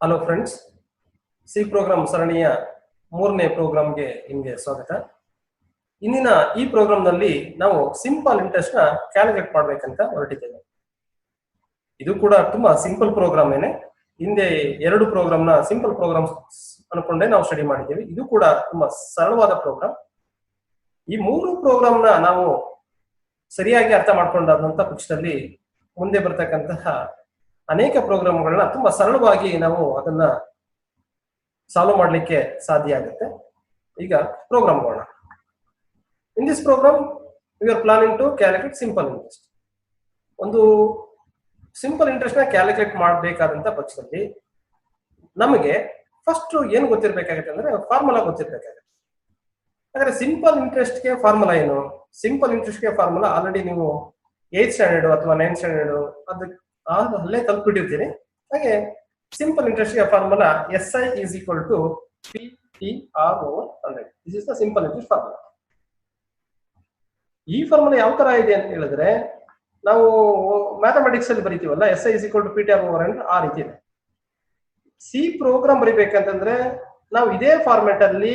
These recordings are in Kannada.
ಹಲೋ ಫ್ರೆಂಡ್ಸ್, ಸಿ ಪ್ರೋಗ್ರಾಮ್ ಸರಣಿಯ 3ನೇ ಪ್ರೋಗ್ರಾಮ್ಗೆ ನಿಮಗೆ ಸ್ವಾಗತ. ಇಂದಿನ ಈ ಪ್ರೋಗ್ರಾಮ್ನಲ್ಲಿ ನಾವು ಸಿಂಪಲ್ ಇಂಟ್ರೆಸ್ಟ್ ನ ಕ್ಯಾಲ್ಕುಲೇಟ್ ಮಾಡಬೇಕಂತ ಹೊರಟಿದ್ದೇವೆ. ಇದು ಕೂಡ ತುಂಬಾ ಸಿಂಪಲ್ ಪ್ರೋಗ್ರಾಮ್ ಏನೆ. ಹಿಂದೆ 2 ಪ್ರೋಗ್ರಾಮ್ನ ಸಿಂಪಲ್ ಪ್ರೋಗ್ರಾಮ್ಸ್ ಅನ್ಕೊಂಡೇ ನಾವು ಸ್ಟಡಿ ಮಾಡಿದ್ದೇವೆ. ಇದು ಕೂಡ ತುಂಬಾ ಸರಳವಾದ ಪ್ರೋಗ್ರಾಮ್. ಈ 3 ಪ್ರೋಗ್ರಾಮ್ನ ನಾವು ಸರಿಯಾಗಿ ಅರ್ಥ ಮಾಡ್ಕೊಂಡಾದಂತ ಪಕ್ಷದಲ್ಲಿ ಮುಂದೆ ಬರ್ತಕ್ಕಂತಹ ಅನೇಕ ಪ್ರೋಗ್ರಾಮ್ಗಳನ್ನ ತುಂಬಾ ಸರಳವಾಗಿ ನಾವು ಅದನ್ನ ಸಾಲ್ವ್ ಮಾಡಲಿಕ್ಕೆ ಸಾಧ್ಯ ಆಗುತ್ತೆ. ಈಗ ಪ್ರೋಗ್ರಾಮ್ ಮಾಡೋಣ. In this program we are planning to calculate simple interest. ಒಂದು ಸಿಂಪಲ್ ಇಂಟ್ರೆಸ್ಟ್ ನ ಕ್ಯಾಲ್ಕುಲೇಟ್ ಮಾಡಬೇಕಾದಂತ ಪಕ್ಷದಲ್ಲಿ ನಮಗೆ ಫಸ್ಟ್ ಏನು ಗೊತ್ತಿರಬೇಕಾಗುತ್ತೆ ಅಂದ್ರೆ ಫಾರ್ಮುಲಾ ಗೊತ್ತಿರಬೇಕಾಗುತ್ತೆ. ಹಾಗಾದ್ರೆ ಸಿಂಪಲ್ ಇಂಟ್ರೆಸ್ಟ್ ಗೆ ಫಾರ್ಮುಲಾ ಏನು? ಸಿಂಪಲ್ ಇಂಟ್ರೆಸ್ಟ್ ಗೆ ಫಾರ್ಮುಲಾ ಆಲ್ರೆಡಿ ನೀವು 8th ಸ್ಟ್ಯಾಂಡರ್ಡ್ ಅಥವಾ 9th ಸ್ಟ್ಯಾಂಡರ್ಡ್ ಅದಕ್ಕೆ ಅಲ್ಲೇ ಕಲ್ಪಿಟ್ಟಿರ್ತೀನಿ. ಹಾಗೆ ಸಿಂಪಲ್ ಇಂಟ್ರೆಸ್ಟ್ ಗೆ formula SI is equal to PTR/100. This is the simple interest formula. ಈ ಫಾರ್ಮುಲಾ ಯಾವ ತರ ಇದೆ ಅಂತ ಹೇಳಿದ್ರೆ, ನಾವು ಮ್ಯಾಥಮೆಟಿಕ್ಸ್ ಅಲ್ಲಿ ಬರೀತೀವಲ್ಲ, SI is equal to PTR/100 ಆ ರೀತಿ ಇದೆ. ಸಿ ಪ್ರೋಗ್ರಾಮ್ ಬರೀಬೇಕಂತಂದ್ರೆ ನಾವು ಇದೇ ಫಾರ್ಮೆಟ್ ಅಲ್ಲಿ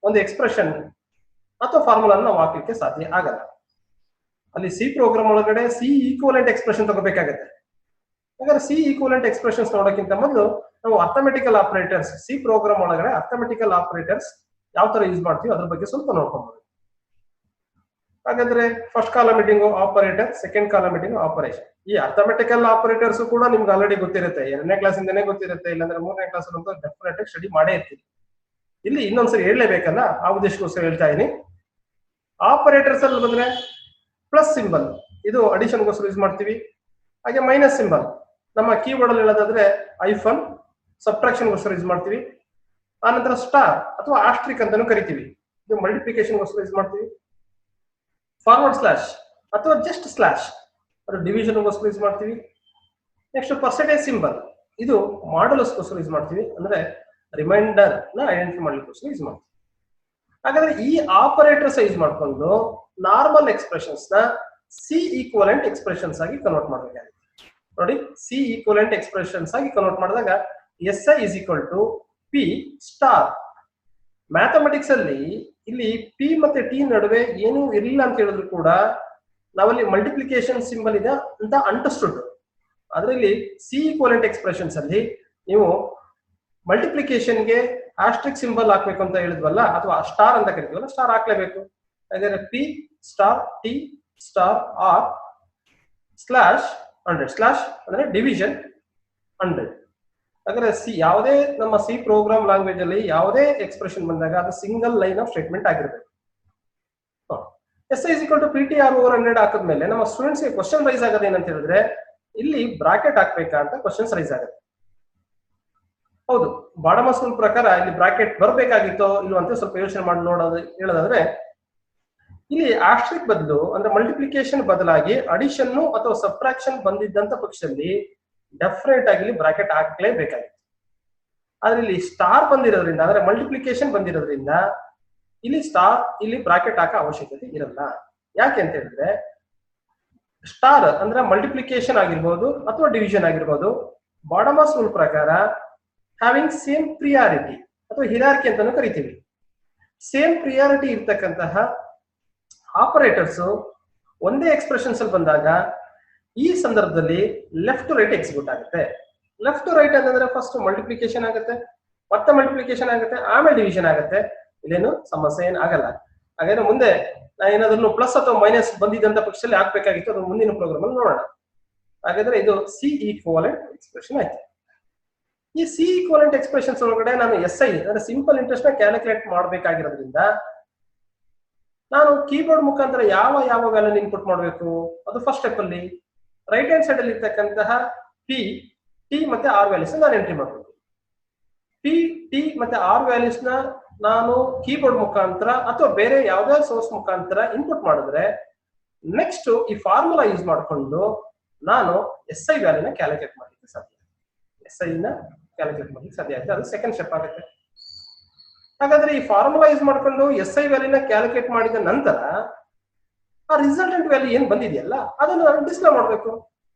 ಒಂದು ಎಕ್ಸ್ಪ್ರೆಷನ್ ಅಥವಾ ಫಾರ್ಮುಲಾ ನಾವು ಹಾಕ್ಲಿಕ್ಕೆ ಸಾಧ್ಯ ಆಗಲ್ಲ. ಅಲ್ಲಿ ಸಿ ಪ್ರೋಗ್ರಾಮ್ ಒಳಗಡೆ ಸಿ ಈಕ್ವಲೆಂಟ್ ಎಕ್ಸ್ಪ್ರೆಷನ್ ತಗೋಬೇಕಾಗತ್ತೆ. ಹಾಗಾದ್ರೆ ಸಿ ಈಕ್ವಲೆಂಟ್ ಎಕ್ಸ್ಪ್ರೆಷನ್ಸ್ ನೋಡೋಕ್ಕಿಂತ ಮೊದಲು ನಾವು ಅರ್ಥಮೆಟಿಕಲ್ ಆಪರೇಟರ್ಸ್, ಸಿ ಪ್ರೋಗ್ರಾಮ್ ಒಳಗಡೆ ಅರ್ಥಮೆಟಿಕಲ್ ಆಪರೇಟರ್ಸ್ ಯಾವ ತರ ಯೂಸ್ ಮಾಡ್ತೀವಿ ಅದ್ರ ಬಗ್ಗೆ ಸ್ವಲ್ಪ ನೋಡ್ಕೊಬಹುದು. ಹಾಗಾದ್ರೆ ಫಸ್ಟ್ ಕಾಲಮಿಟಿಂಗ್ ಆಪರೇಟರ್, ಸೆಕೆಂಡ್ ಕಾಲಮಿಟಿಂಗ್ ಆಪರೇಷನ್. ಈ ಅರ್ಥಮೆಟಿಕಲ್ ಆಪರೇಟರ್ಸ್ ಕೂಡ ನಿಮ್ಗೆ ಆಲ್ರೆಡಿ ಗೊತ್ತಿರುತ್ತೆ, 2ನೇ ಕ್ಲಾಸಿಂದನೇ ಗೊತ್ತಿರುತ್ತೆ, ಇಲ್ಲಾಂದ್ರೆ 3ನೇ ಕ್ಲಾಸ್ ಅಂತೂ ಡೆಫಿನೆಟ್ ಆಗಿ ಸ್ಟಡಿ ಮಾಡೇ ಇರ್ತೀವಿ. ಇಲ್ಲಿ ಇನ್ನೊಂದ್ಸರಿ ಹೇಳಲೇಬೇಕಲ್ಲ, ಆ ಉದ್ದೇಶಕ್ಕೋಸ್ಕರ ಹೇಳ್ತಾ ಇದೀನಿ. ಆಪರೇಟರ್ಸ್ ಅಲ್ಲಿ ಬಂದ್ರೆ ಪ್ಲಸ್ ಸಿಂಬಲ್, ಇದು ಅಡಿಷನ್ಗೋಸ್ಕರ ಯೂಸ್ ಮಾಡ್ತೀವಿ. ಹಾಗೆ ಮೈನಸ್ ಸಿಂಬಲ್ ನಮ್ಮ ಕೀಬೋರ್ಡ್ ಅಲ್ಲಿ ಹೇಳೋದಾದ್ರೆ ಐಫನ್, ಸಬ್ಟ್ರಾಕ್ಷನ್ಗೋಸ್ಕರ ಯೂಸ್ ಮಾಡ್ತೀವಿ. ಆನಂತರ ಸ್ಟಾರ್ ಅಥವಾ ಆಸ್ಟ್ರಿಕ್ ಅಂತಾನು ಕರಿತೀವಿ, ಇದು ಮಲ್ಟಿಪ್ಲಿಕೇಶನ್ಗೋಸ್ಕರ ಯೂಸ್ ಮಾಡ್ತೀವಿ. ಫಾರ್ವರ್ಡ್ ಸ್ಲಾಶ್ ಅಥವಾ ಜಸ್ಟ್ ಸ್ಲಾಶ್ ಅದು ಡಿವಿಷನ್ಗೋಸ್ಕರ ಯೂಸ್ ಮಾಡ್ತೀವಿ. ನೆಕ್ಸ್ಟ್ ಪರ್ಸೆಂಟೇಜ್ ಸಿಂಬಲ್, ಇದು ಮಾಡ್ಯುಲಸ್ಗೋಸ್ಕರ ಯೂಸ್ ಮಾಡ್ತೀವಿ, ಅಂದ್ರೆ ರಿಮೈಂಡರ್ ನ ಐಡೆಂಟಿಫೈ ಮಾಡ್ಲಿಕ್ಕೋಸ್ಕರ ಯೂಸ್ ಮಾಡ್ತೀವಿ. ಹಾಗಾದ್ರೆ ಈ ಆಪರೇಟರ್ಸ್ ಯೂಸ್ ಮಾಡ್ಕೊಂಡು ನಾರ್ಮಲ್ ಎಕ್ಸ್ಪ್ರೆಷನ್ಸ್ ನ ಸಿ ಈಕ್ವಲೆಂಟ್ ಎಕ್ಸ್ಪ್ರೆಷನ್ಸ್ ಆಗಿ ಕನ್ವರ್ಟ್ ಮಾಡಬೇಕಾಗುತ್ತೆ. ನೋಡಿ, ಸಿ ಈಕ್ವಲೆಂಟ್ ಎಕ್ಸ್ಪ್ರೆಷನ್ಸ್ ಆಗಿ ಕನ್ವರ್ಟ್ ಮಾಡಿದಾಗ SI is equal to P star. Mathematics ಅಲ್ಲಿ ಇಲ್ಲಿ P ಮತ್ತೆ T ನಡುವೆ ಏನು ಇರಲಿಲ್ಲ ಅಂತ ಹೇಳಿದ್ರು ಕೂಡ ನಾವಲ್ಲಿ ಮಲ್ಟಿಪ್ಲಿಕೇಶನ್ ಸಿಂಬಲ್ ಇದೆ ಅಂತ ಅಂಡರ್ಸ್ಟುಡ್. ಅದರಲ್ಲಿ ಸಿ ಈಕ್ವಲೆಂಟ್ ಎಕ್ಸ್ಪ್ರೆಷನ್ಸ್ ಅಲ್ಲಿ ನೀವು ಮಲ್ಟಿಪ್ಲಿಕೇಶನ್ಗೆ ಆಸ್ಟ್ರಿಕ್ ಸಿಂಬಲ್ ಹಾಕ್ಬೇಕು ಅಂತ ಹೇಳಿದ್ವಲ್ಲ, ಅಥವಾ ಸ್ಟಾರ್ ಅಂತ ಕರಿತೀವಲ್ಲ, ಸ್ಟಾರ್ ಹಾಕ್ಲೇಬೇಕು. ಹಾಗಾದ್ರೆ P star T star R slash 100, slash ಅಂದ್ರೆ ಡಿವಿಷನ್ 100. ಹಾಗಾದ್ರೆ ಯಾವುದೇ ನಮ್ಮ ಸಿ ಪ್ರೋಗ್ರಾಮ್ ಲ್ಯಾಂಗ್ವೇಜ್ ಅಲ್ಲಿ ಯಾವುದೇ ಎಕ್ಸ್ಪ್ರೆಷನ್ ಬಂದಾಗ ಅದು ಸಿಂಗಲ್ ಲೈನ್ ಆಫ್ ಸ್ಟೇಟ್ಮೆಂಟ್ ಆಗಿರ್ಬೇಕು. SI is equal to PTR/100 ಹಾಕಿದ್ಮೇಲೆ ನಮ್ಮ ಸ್ಟೂಡೆಂಟ್ಸ್ ಗೆ ಕ್ವಶನ್ ರೈಸ್ ಆಗೋದು ಏನಂತ ಹೇಳಿದ್ರೆ, ಇಲ್ಲಿ ಬ್ರಾಕೆಟ್ ಹಾಕ್ಬೇಕಾ ಅಂತ ಕ್ವಶನ್ಸ್ ರೈಸ್ ಆಗುತ್ತೆ. ಹೌದು, ಬಾಡಮಸ್ ರೂಲ್ ಪ್ರಕಾರ ಇಲ್ಲಿ ಬ್ರಾಕೆಟ್ ಬರಬೇಕಾಗಿತ್ತೋ ಇಲ್ವ ಅಂತ ಸ್ವಲ್ಪ ಯೋಚನೆ ಮಾಡಿ ಹೇಳೋದಾದ್ರೆ, ಇಲ್ಲಿ ಆಸ್ಟ್ರಿಕ್ ಬದಲು ಅಂದ್ರೆ ಮಲ್ಟಿಪ್ಲಿಕೇಶನ್ ಬದಲಾಗಿ ಅಡಿಷನ್ ಅಥವಾ ಸಬ್ಟ್ರಾಕ್ಷನ್ ಬಂದಿದ್ದಂತ ಪಕ್ಷದಲ್ಲಿ ಡೆಫಿನೆಟ್ ಆಗಿ ಇಲ್ಲಿ ಬ್ರಾಕೆಟ್ ಹಾಕ್ಲೇಬೇಕಾಗಿತ್ತು. ಆದ್ರೆ ಇಲ್ಲಿ ಸ್ಟಾರ್ ಬಂದಿರೋದ್ರಿಂದ, ಅಂದ್ರೆ ಮಲ್ಟಿಪ್ಲಿಕೇಶನ್ ಬಂದಿರೋದ್ರಿಂದ ಇಲ್ಲಿ ಬ್ರಾಕೆಟ್ ಹಾಕೋ ಅವಶ್ಯಕತೆ ಇರಲ್ಲ. ಯಾಕೆ ಅಂತ ಹೇಳಿದ್ರೆ, ಸ್ಟಾರ್ ಅಂದ್ರೆ ಮಲ್ಟಿಪ್ಲಿಕೇಶನ್ ಆಗಿರ್ಬೋದು ಅಥವಾ ಡಿವಿಷನ್ ಆಗಿರ್ಬೋದು, ಬಾಡಮಸ್ ರೂಲ್ ಪ್ರಕಾರ ಹ್ಯಾವಿಂಗ್ ಸೇಮ್ ಪ್ರಿಯಾರಿಟಿ ಅಥವಾ ಹಿರಾರ್ಕಿ ಅಂತಾನು ಕರಿತೀವಿ. ಸೇಮ್ ಪ್ರಿಯಾರಿಟಿ ಇರ್ತಕ್ಕಂತಹ ಆಪರೇಟರ್ಸ್ ಒಂದೇ ಎಕ್ಸ್ಪ್ರೆಷನ್ಸ್ ಅಲ್ಲಿ ಬಂದಾಗ ಈ ಸಂದರ್ಭದಲ್ಲಿ ಲೆಫ್ಟ್ ಟು ರೈಟ್ ಎಕ್ಸಿಕ್ಯೂಟ್ ಆಗುತ್ತೆ. ಲೆಫ್ಟ್ ಟು ರೈಟ್ ಅಂತಂದ್ರೆ ಫಸ್ಟ್ ಮಲ್ಟಿಪ್ಲಿಕೇಶನ್ ಆಗುತ್ತೆ, ಮತ್ತೆ ಮಲ್ಟಿಪ್ಲಿಕೇಶನ್ ಆಗುತ್ತೆ, ಆಮೇಲೆ ಡಿವಿಷನ್ ಆಗುತ್ತೆ. ಇಲ್ಲೇನು ಸಮಸ್ಯೆ ಏನ್ ಆಗಲ್ಲ. ಹಾಗಾದ್ರೆ ಮುಂದೆ ಏನಾದ್ರೂ ಪ್ಲಸ್ ಅಥವಾ ಮೈನಸ್ ಬಂದಿದ್ದಂತ ಪಕ್ಷದಲ್ಲಿ ಹಾಕ್ಬೇಕಾಗಿತ್ತು, ಅದು ಮುಂದಿನ ಪ್ರೋಗ್ರಾಮ್ ಅಲ್ಲಿ ನೋಡೋಣ. ಹಾಗಾದ್ರೆ ಇದು ಸಿ ಈಕ್ವಲೆಂಟ್ ಎಕ್ಸ್ಪ್ರೆಷನ್ ಆಯ್ತು. ಈ ಸಿ ಈಕ್ವಲೆಂಟ್ ಎಕ್ಸ್ಪ್ರೆಷನ್ಸ್ ಒಳಗಡೆ ನಾನು SI ಅಂದ್ರೆ ಸಿಂಪಲ್ ಇಂಟ್ರೆಸ್ಟ್ ನ ಕ್ಯಾಲ್ಕುಲೇಟ್ ಮಾಡಬೇಕಾಗಿರೋದ್ರಿಂದ ನಾನು ಕೀಬೋರ್ಡ್ ಮುಖಾಂತರ ಯಾವ ವ್ಯಾಲ್ಯೂ ಇನ್ಪುಟ್ ಮಾಡಬೇಕು, ಅದು ಫಸ್ಟ್ ಸ್ಟೆಪ್ ಅಲ್ಲಿ ರೈಟ್ ಹ್ಯಾಂಡ್ ಸೈಡ್ ಅಲ್ಲಿ ಇರ್ತಕ್ಕಂತಹ P, T ಮತ್ತೆ R ವ್ಯಾಲ್ಯೂಸ್ ನಾನು ಎಂಟ್ರಿ ಮಾಡಬೇಕು. P, T ಮತ್ತೆ R ವ್ಯಾಲ್ಯೂಸ್ ನ ನಾನು ಕೀಬೋರ್ಡ್ ಮುಖಾಂತರ ಅಥವಾ ಬೇರೆ ಯಾವುದೇ ಸೋರ್ಸ್ ಮುಖಾಂತರ ಇನ್ಪುಟ್ ಮಾಡಿದ್ರೆ ನೆಕ್ಸ್ಟ್ ಈ ಫಾರ್ಮುಲಾ ಯೂಸ್ ಮಾಡಿಕೊಂಡು ನಾನು SI ವ್ಯಾಲ್ಯೂನ ಕ್ಯಾಲ್ಕುಲೇಟ್ ಮಾಡಲಿಕ್ಕೆ ಸಾಧ್ಯ. SI ನ ಕ್ಯಾಲ್ಕುಲೇಟ್ ಮಾಡಲಿಕ್ಕೆ ಸಾಧ್ಯ ಆಗುತ್ತೆ, ಅದು ಸೆಕೆಂಡ್ ಸ್ಟೆಪ್ ಆಗುತ್ತೆ. ಹಾಗಾದ್ರೆ ಈ ಫಾರ್ಮುಲಾ ಯೂಸ್ ಮಾಡ್ಕೊಂಡು SI ವ್ಯಾಲ್ಯೂನ ಕ್ಯಾಲ್ಕುಲೇಟ್ ಮಾಡಿದ ನಂತರ ಆ ರಿಸಲ್ಟೆಂಟ್ ವ್ಯಾಲ್ಯೂ ಏನ್ ಬಂದಿದೆಯಲ್ಲ ಅದನ್ನು ನಾನು ಡಿಸ್ಪ್ಲೇ ಮಾಡಬೇಕು.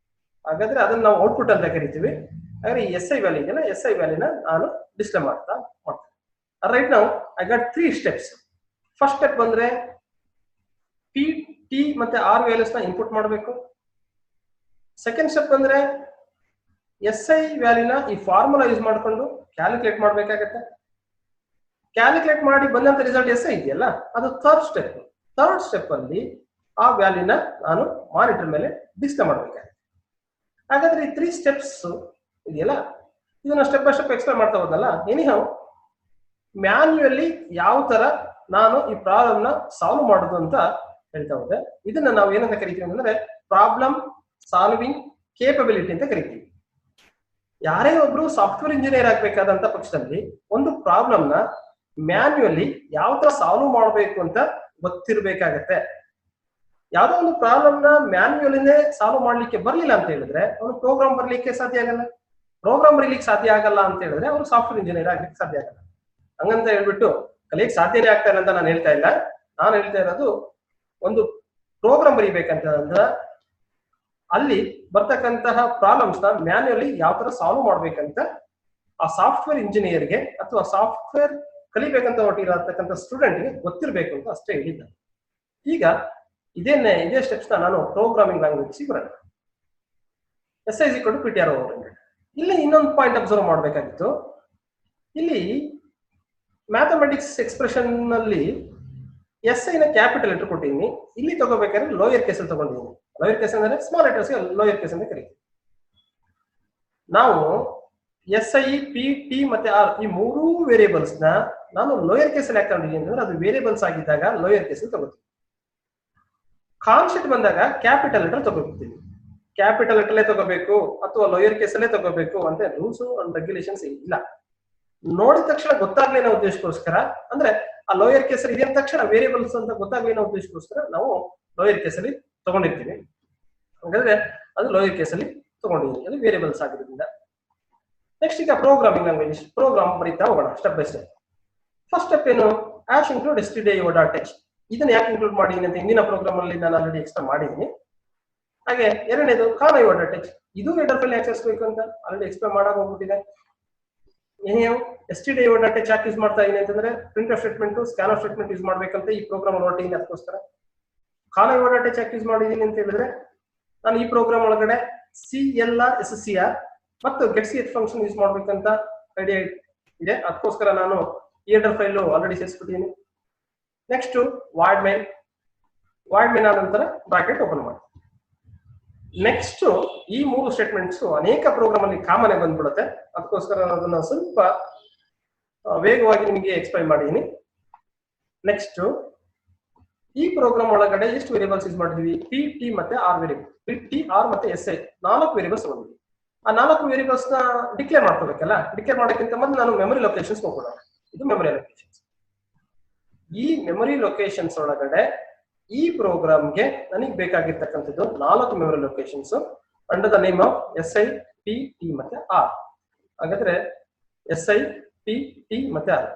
ಹಾಗಾದ್ರೆ ಅದನ್ನ ನಾವು ಔಟ್ಪುಟ್ ಅಂತ ಕರಿತೀವಿ. ಹಾಗಾದ್ರೆ ಈ ಎಸ್ ಐ ವ್ಯಾಲ್ಯೂ ಇದೆಯಲ್ಲ, ಎಸ್ ಐ ವ್ಯಾಲ್ಯೂನ ನಾನು ಡಿಸ್ಪ್ಲೇ ಮಾಡ್ತೇನೆ. ರೈಟ್ ನಾವು I got 3 steps. First step ಬಂದ್ರೆ ಪಿ ಟಿ ಮತ್ತೆ ಆರ್ ವ್ಯಾಲ್ಯೂಸ್ ನ ಇನ್ಪುಟ್ ಮಾಡಬೇಕು. ಸೆಕೆಂಡ್ ಸ್ಟೆಪ್ ಅಂದ್ರೆ ಎಸ್ ಐ ವ್ಯಾಲ್ಯೂನ ಈ ಫಾರ್ಮುಲಾ ಯೂಸ್ ಮಾಡಿಕೊಂಡು ಕ್ಯಾಲ್ಕುಲೇಟ್ ಮಾಡಬೇಕಾಗತ್ತೆ. ಕ್ಯಾಲ್ಕುಲೇಟ್ ಮಾಡಿ ಬಂದಂತ ರಿಸಲ್ಟ್ ಎಸ್ ಐ ಇದೆಯಲ್ಲ, ಅದು ಥರ್ಡ್ ಸ್ಟೆಪ್. ಥರ್ಡ್ ಸ್ಟೆಪ್ ಅಲ್ಲಿ ಆ ವ್ಯಾಲ್ಯೂನ ನಾನು ಮಾನಿಟರ್ ಮೇಲೆ ಡಿಸ್ಪ್ಲೇ ಮಾಡಬೇಕಾಗುತ್ತೆ. ಹಾಗಾದ್ರೆ ಈ 3 ಸ್ಟೆಪ್ಸ್ ಇದೆಯಲ್ಲ, ಇದನ್ನ ಸ್ಟೆಪ್ ಬೈ ಸ್ಟೆಪ್ ಎಕ್ಸ್ಪ್ಲೇನ್ ಮಾಡ್ತಾ ಹೋದಲ್ಲ. ಎನಿಹೌ ಮ್ಯಾನ್ಯುಯಲಿ ಯಾವ ತರ ನಾನು ಈ ಪ್ರಾಬ್ಲಮ್ ನ ಸಾಲ್ವ್ ಮಾಡುದು ಅಂತ ಹೇಳ್ತಾ ಹೋದೆ. ಇದನ್ನ ನಾವು ಏನಂತ ಕರಿತೀವಿ ಅಂದ್ರೆ ಪ್ರಾಬ್ಲಮ್ ಸಾಲ್ವಿಂಗ್ ಕೇಪಬಿಲಿಟಿ ಅಂತ ಕರಿತೀವಿ. ಯಾರೇ ಒಬ್ರು ಸಾಫ್ಟ್ವೇರ್ ಇಂಜಿನಿಯರ್ ಆಗ್ಬೇಕಾದಂತ ಪಕ್ಷದಲ್ಲಿ ಒಂದು ಪ್ರಾಬ್ಲಮ್ ನ ಮ್ಯಾನ್ಯುಯಲಿ ಯಾವ ತರ ಸಾಲ್ವ್ ಮಾಡಬೇಕು ಅಂತ ಗೊತ್ತಿರ್ಬೇಕಾಗತ್ತೆ. ಯಾವ್ದೋ ಒಂದು ಪ್ರಾಬ್ಲಮ್ ನ ಮ್ಯಾನ್ಯುಯಲಿನೇ ಸಾಲ್ವ್ ಮಾಡ್ಲಿಕ್ಕೆ ಬರ್ಲಿಲ್ಲ ಅಂತ ಹೇಳಿದ್ರೆ ಅವನು ಪ್ರೋಗ್ರಾಮ್ ಬರ್ಲಿಕ್ಕೆ ಸಾಧ್ಯ ಆಗಲ್ಲ. ಪ್ರೋಗ್ರಾಮ್ ಬರೀಲಿಕ್ಕೆ ಸಾಧ್ಯ ಆಗಲ್ಲ ಅಂತ ಹೇಳಿದ್ರೆ ಅವ್ರು ಸಾಫ್ಟ್ವೇರ್ ಇಂಜಿನಿಯರ್ ಆಗ್ಲಿಕ್ಕೆ ಸಾಧ್ಯ ಆಗಲ್ಲ. ಹಂಗಂತ ಹೇಳ್ಬಿಟ್ಟು ಕಲಿಯಕ್ಕೆ ಸಾಧ್ಯನೇ ಆಗ್ತಾನೆ ಅಂತ ನಾನು ಹೇಳ್ತಾ ಇಲ್ಲ. ನಾನು ಹೇಳ್ತಾ ಇರೋದು ಒಂದು ಪ್ರೋಗ್ರಾಮ್ ಬರೀಬೇಕಂತಂದ್ರೆ ಅಲ್ಲಿ ಬರ್ತಕ್ಕಂತಹ ಪ್ರಾಬ್ಲಮ್ಸ್ ನ ಮ್ಯಾನ್ಯುಯಲಿ ಯಾವ ತರ ಸಾಲ್ವ್ ಮಾಡ್ಬೇಕಂತ ಆ ಸಾಫ್ಟ್ವೇರ್ ಇಂಜಿನಿಯರ್ಗೆ ಅಥವಾ ಸಾಫ್ಟ್ವೇರ್ ಕಲಿಬೇಕಂತ ಹೊರಟಿರತಕ್ಕಂಥ ಸ್ಟೂಡೆಂಟ್ಗೆ ಗೊತ್ತಿರಬೇಕು ಅಂತ ಅಷ್ಟೇ ಹೇಳಿದ್ದಾರೆ. ಈಗ ಇದೇ ಸ್ಟೆಪ್ಸ್ ನಾನು ಪ್ರೋಗ್ರಾಮಿಂಗ್ ಲ್ಯಾಂಗ್ವೇಜ್ ಬರೋಣ. S I equal to PTR over 100. ಇಲ್ಲಿ ಇನ್ನೊಂದು ಪಾಯಿಂಟ್ ಅಬ್ಸರ್ವ್ ಮಾಡಬೇಕಾಗಿತ್ತು. ಇಲ್ಲಿ ಮ್ಯಾಥಮೆಟಿಕ್ಸ್ ಎಕ್ಸ್ಪ್ರೆಷನ್ ನಲ್ಲಿ ಎಸ್ ಐ ನ ಕ್ಯಾಪಿಟಲ್ ಲೆಟರ್ ಕೊಟ್ಟಿದ್ದೀನಿ. ಇಲ್ಲಿ ತಗೋಬೇಕಾದ್ರೆ ಲೋಯರ್ ಕೇಸ್ ಅಲ್ಲಿ ತಗೊಂಡಿದ್ದೀನಿ. ಲೋಯರ್ ಕೇಸ್ ಅಂದ್ರೆ ಸ್ಮಾಲ್ ಲೆಟರ್ಸ್ ಲೋಯರ್ ಕೇಸ್ ಅಂತ ಕರೀತೀವಿ. ನಾವು ಎಸ್ ಐ ಪಿ ಟಿ ಮತ್ತೆ ಆರ್ ಈ 3 ವೇರಿಯೇಬಲ್ಸ್ ನ ನಾನು ಲೋಯರ್ ಕೇಸ್ ಅಲ್ಲಿ ಹಾಕೊಂಡಿದ್ದೀನಿ ಅಂದ್ರೆ ಅದು ವೇರಿಯೇಬಲ್ಸ್ ಆಗಿದ್ದಾಗ ಲೋಯರ್ ಕೇಸ್ ಅಲ್ಲಿ ತಗೋತೀವಿ. ಕಾನ್ಸೆಪ್ಟ್ ಬಂದಾಗ ಕ್ಯಾಪಿಟಲ್ ಲೆಟರ್ ತಗೋತೀವಿ. ಕ್ಯಾಪಿಟಲ್ ಲೆಟರ್ ತಗೋಬೇಕು ಅಥವಾ ಲೋಯರ್ ಕೇಸ್ ಅಲ್ಲೇ ತಗೋಬೇಕು ಅಂತ ರೂಲ್ಸ್ ಅಂಡ್ ರೆಗ್ಯುಲೇಷನ್ಸ್ ಇಲ್ಲ. ನೋಡಿದ ತಕ್ಷಣ ಗೊತ್ತಾಗ್ಲಿ ಅನ್ನೋ ಉದ್ದೇಶಕ್ಕೋಸ್ಕರ, ಅಂದ್ರೆ ಆ ಲೋಯರ್ ಕೇಸ್ ಅಲ್ಲಿ ಇದೆ ಅಂದ ತಕ್ಷಣ ವೇರಿಯೇಬಲ್ಸ್ ಅಂತ ಗೊತ್ತಾಗ್ಲಿ ಅನ್ನೋ ಉದ್ದೇಶಕ್ಕೋಸ್ಕರ ನಾವು ಲೋಯರ್ ಕೇಸ್ ಅಲ್ಲಿ ತಗೊಂಡಿರ್ತೀವಿ. ಹಾಗಾದ್ರೆ ಅದು ಲೋಯರ್ ಕೇಸ್ ಅಲ್ಲಿ ತಗೊಂಡಿದ್ದೀವಿ, ಅದು ವೇರಿಯೇಬಲ್ಸ್ ಆಗಿರೋದ್ರಿಂದ. ನೆಕ್ಸ್ಟ್ ಈಗ ಪ್ರೋಗ್ರಾಮಿಂಗ್ ಲ್ಯಾಂಗ್ವೇಜ್ ಪ್ರೋಗ್ರಾಮ್ ಬರೀತಾ ಹೋಗೋಣ step by step. First step ಏನು? ಆಶ್ ಇನ್ಕ್ಲೂಡ್ stdio.h. ಇದನ್ನ ಯಾಕೆ ಇನ್ಕ್ಲೂಡ್ ಮಾಡಿದೀನಿ ಅಂತ ಹಿಂದಿನ ಪ್ರೋಗ್ರಾಮ್ ಅಲ್ಲಿ ನಾನು ಆಲ್ರೆಡಿ ಎಕ್ಸ್ಪ್ಲೇನ್ ಮಾಡಿದ್ದೀನಿ. ಹಾಗೆ ಎರಡನೇದು conio.h. ಇದು ಹೆಡರ್ ಫೈಲ್ ಆಕ್ಸೆಸ್ ಬೇಕು ಅಂತ ಆಲ್ರೆಡಿ ಎಕ್ಸ್ಪ್ಲೇನ್ ಮಾಡಾಗ ಹೋಗ್ಬಿಟ್ಟಿದೆ. ನೀವು stdio.h ಯಾಕೆ ಯೂಸ್ ಮಾಡ್ತಾ ಇದೀನಿ ಅಂತಂದ್ರೆ print statement scan statement use ಮಾಡ್ಬೇಕಂತ ಈ ಪ್ರೋಗ್ರಾಮ್ ಹೊರಟಿದ್ದೀನಿ. ಅದಕ್ಕೋಸ್ಕರ conio.h ಯಾಕೆ ಯೂಸ್ ಮಾಡಿದೀನಿ ಅಂತ ಹೇಳಿದ್ರೆ ನಾನು ಈ ಪ್ರೋಗ್ರಾಮ್ ಒಳಗಡೆ CLR SCR ಮತ್ತು getch ಫಂಕ್ಷನ್ ಯೂಸ್ ಮಾಡ್ಬೇಕಂತ ಐಡಿಯಾ ಇದೆ. ಅದಕ್ಕೋಸ್ಕರ ನಾನು ಈ ಹೆಡರ್ ಫೈಲ್ ಆಲ್ರೆಡಿ ಸೇರಿಸ್ಬಿಟ್ಟಿದ್ದೀನಿ. ನೆಕ್ಸ್ಟ್ ವಾಯ್ಡ್ ಮೇನ್ ಆದ ನಂತರ ಬ್ರಾಕೆಟ್ ಓಪನ್ ಮಾಡಿ. ನೆಕ್ಸ್ಟ್ ಈ 3 ಸ್ಟೇಟ್ಮೆಂಟ್ಸ್ ಅನೇಕ ಪ್ರೋಗ್ರಾಮ್ ಅಲ್ಲಿ ಕಾಮನ್ ಆಗಿ ಬಂದ್ಬಿಡುತ್ತೆ. ಅದಕ್ಕೋಸ್ಕರ ನಾನು ಅದನ್ನ ಸ್ವಲ್ಪ ವೇಗವಾಗಿ ನಿಮಗೆ ಎಕ್ಸ್ಪ್ಲೈನ್ ಮಾಡಿದ್ದೀನಿ. ನೆಕ್ಸ್ಟ್ ಈ ಪ್ರೋಗ್ರಾಮ್ ಒಳಗಡೆ ಎಷ್ಟು ವೇರಿಯೇಬಲ್ಸ್ ಯೂಸ್ ಮಾಡಿದ್ವಿ? ಪಿ ಟಿ ಮತ್ತೆ R variable, P T R ಮತ್ತೆ ಎಸ್ ಐ 4 ವೇರಿಯೇಬಲ್ಸ್ ತಗೊಂಡಿದ್ವಿ. ಆ 4 ವೇರಿಯೇಬಲ್ಸ್ ನ ಡಿಕ್ಲೇರ್ ಮಾಡ್ಕೋಬೇಕಲ್ಲ. ಡಿಕ್ಲೇರ್ ಮಾಡೋಕ್ಕಿಂತ ಮೊದಲು ನಾನು ಮೆಮೊರಿ ಲೊಕೇಶನ್ಸ್ ಹೋಗೋಣ. ಇದು ಮೆಮೊರಿ ಲೊಕೇಶನ್ಸ್. ಈ ಮೆಮೊರಿ ಲೊಕೇಶನ್ಸ್ ಒಳಗಡೆ ಈ ಪ್ರೋಗ್ರಾಮ್ಗೆ ನನಗೆ ಬೇಕಾಗಿರ್ತಕ್ಕಂಥದ್ದು 4 memory locations under the name of S I P T ಮತ್ತೆ ಆರ್. ಹಾಗಾದ್ರೆ ಎಸ್ ಐ ಪಿ ಟಿ ಮತ್ತೆ ಆರ್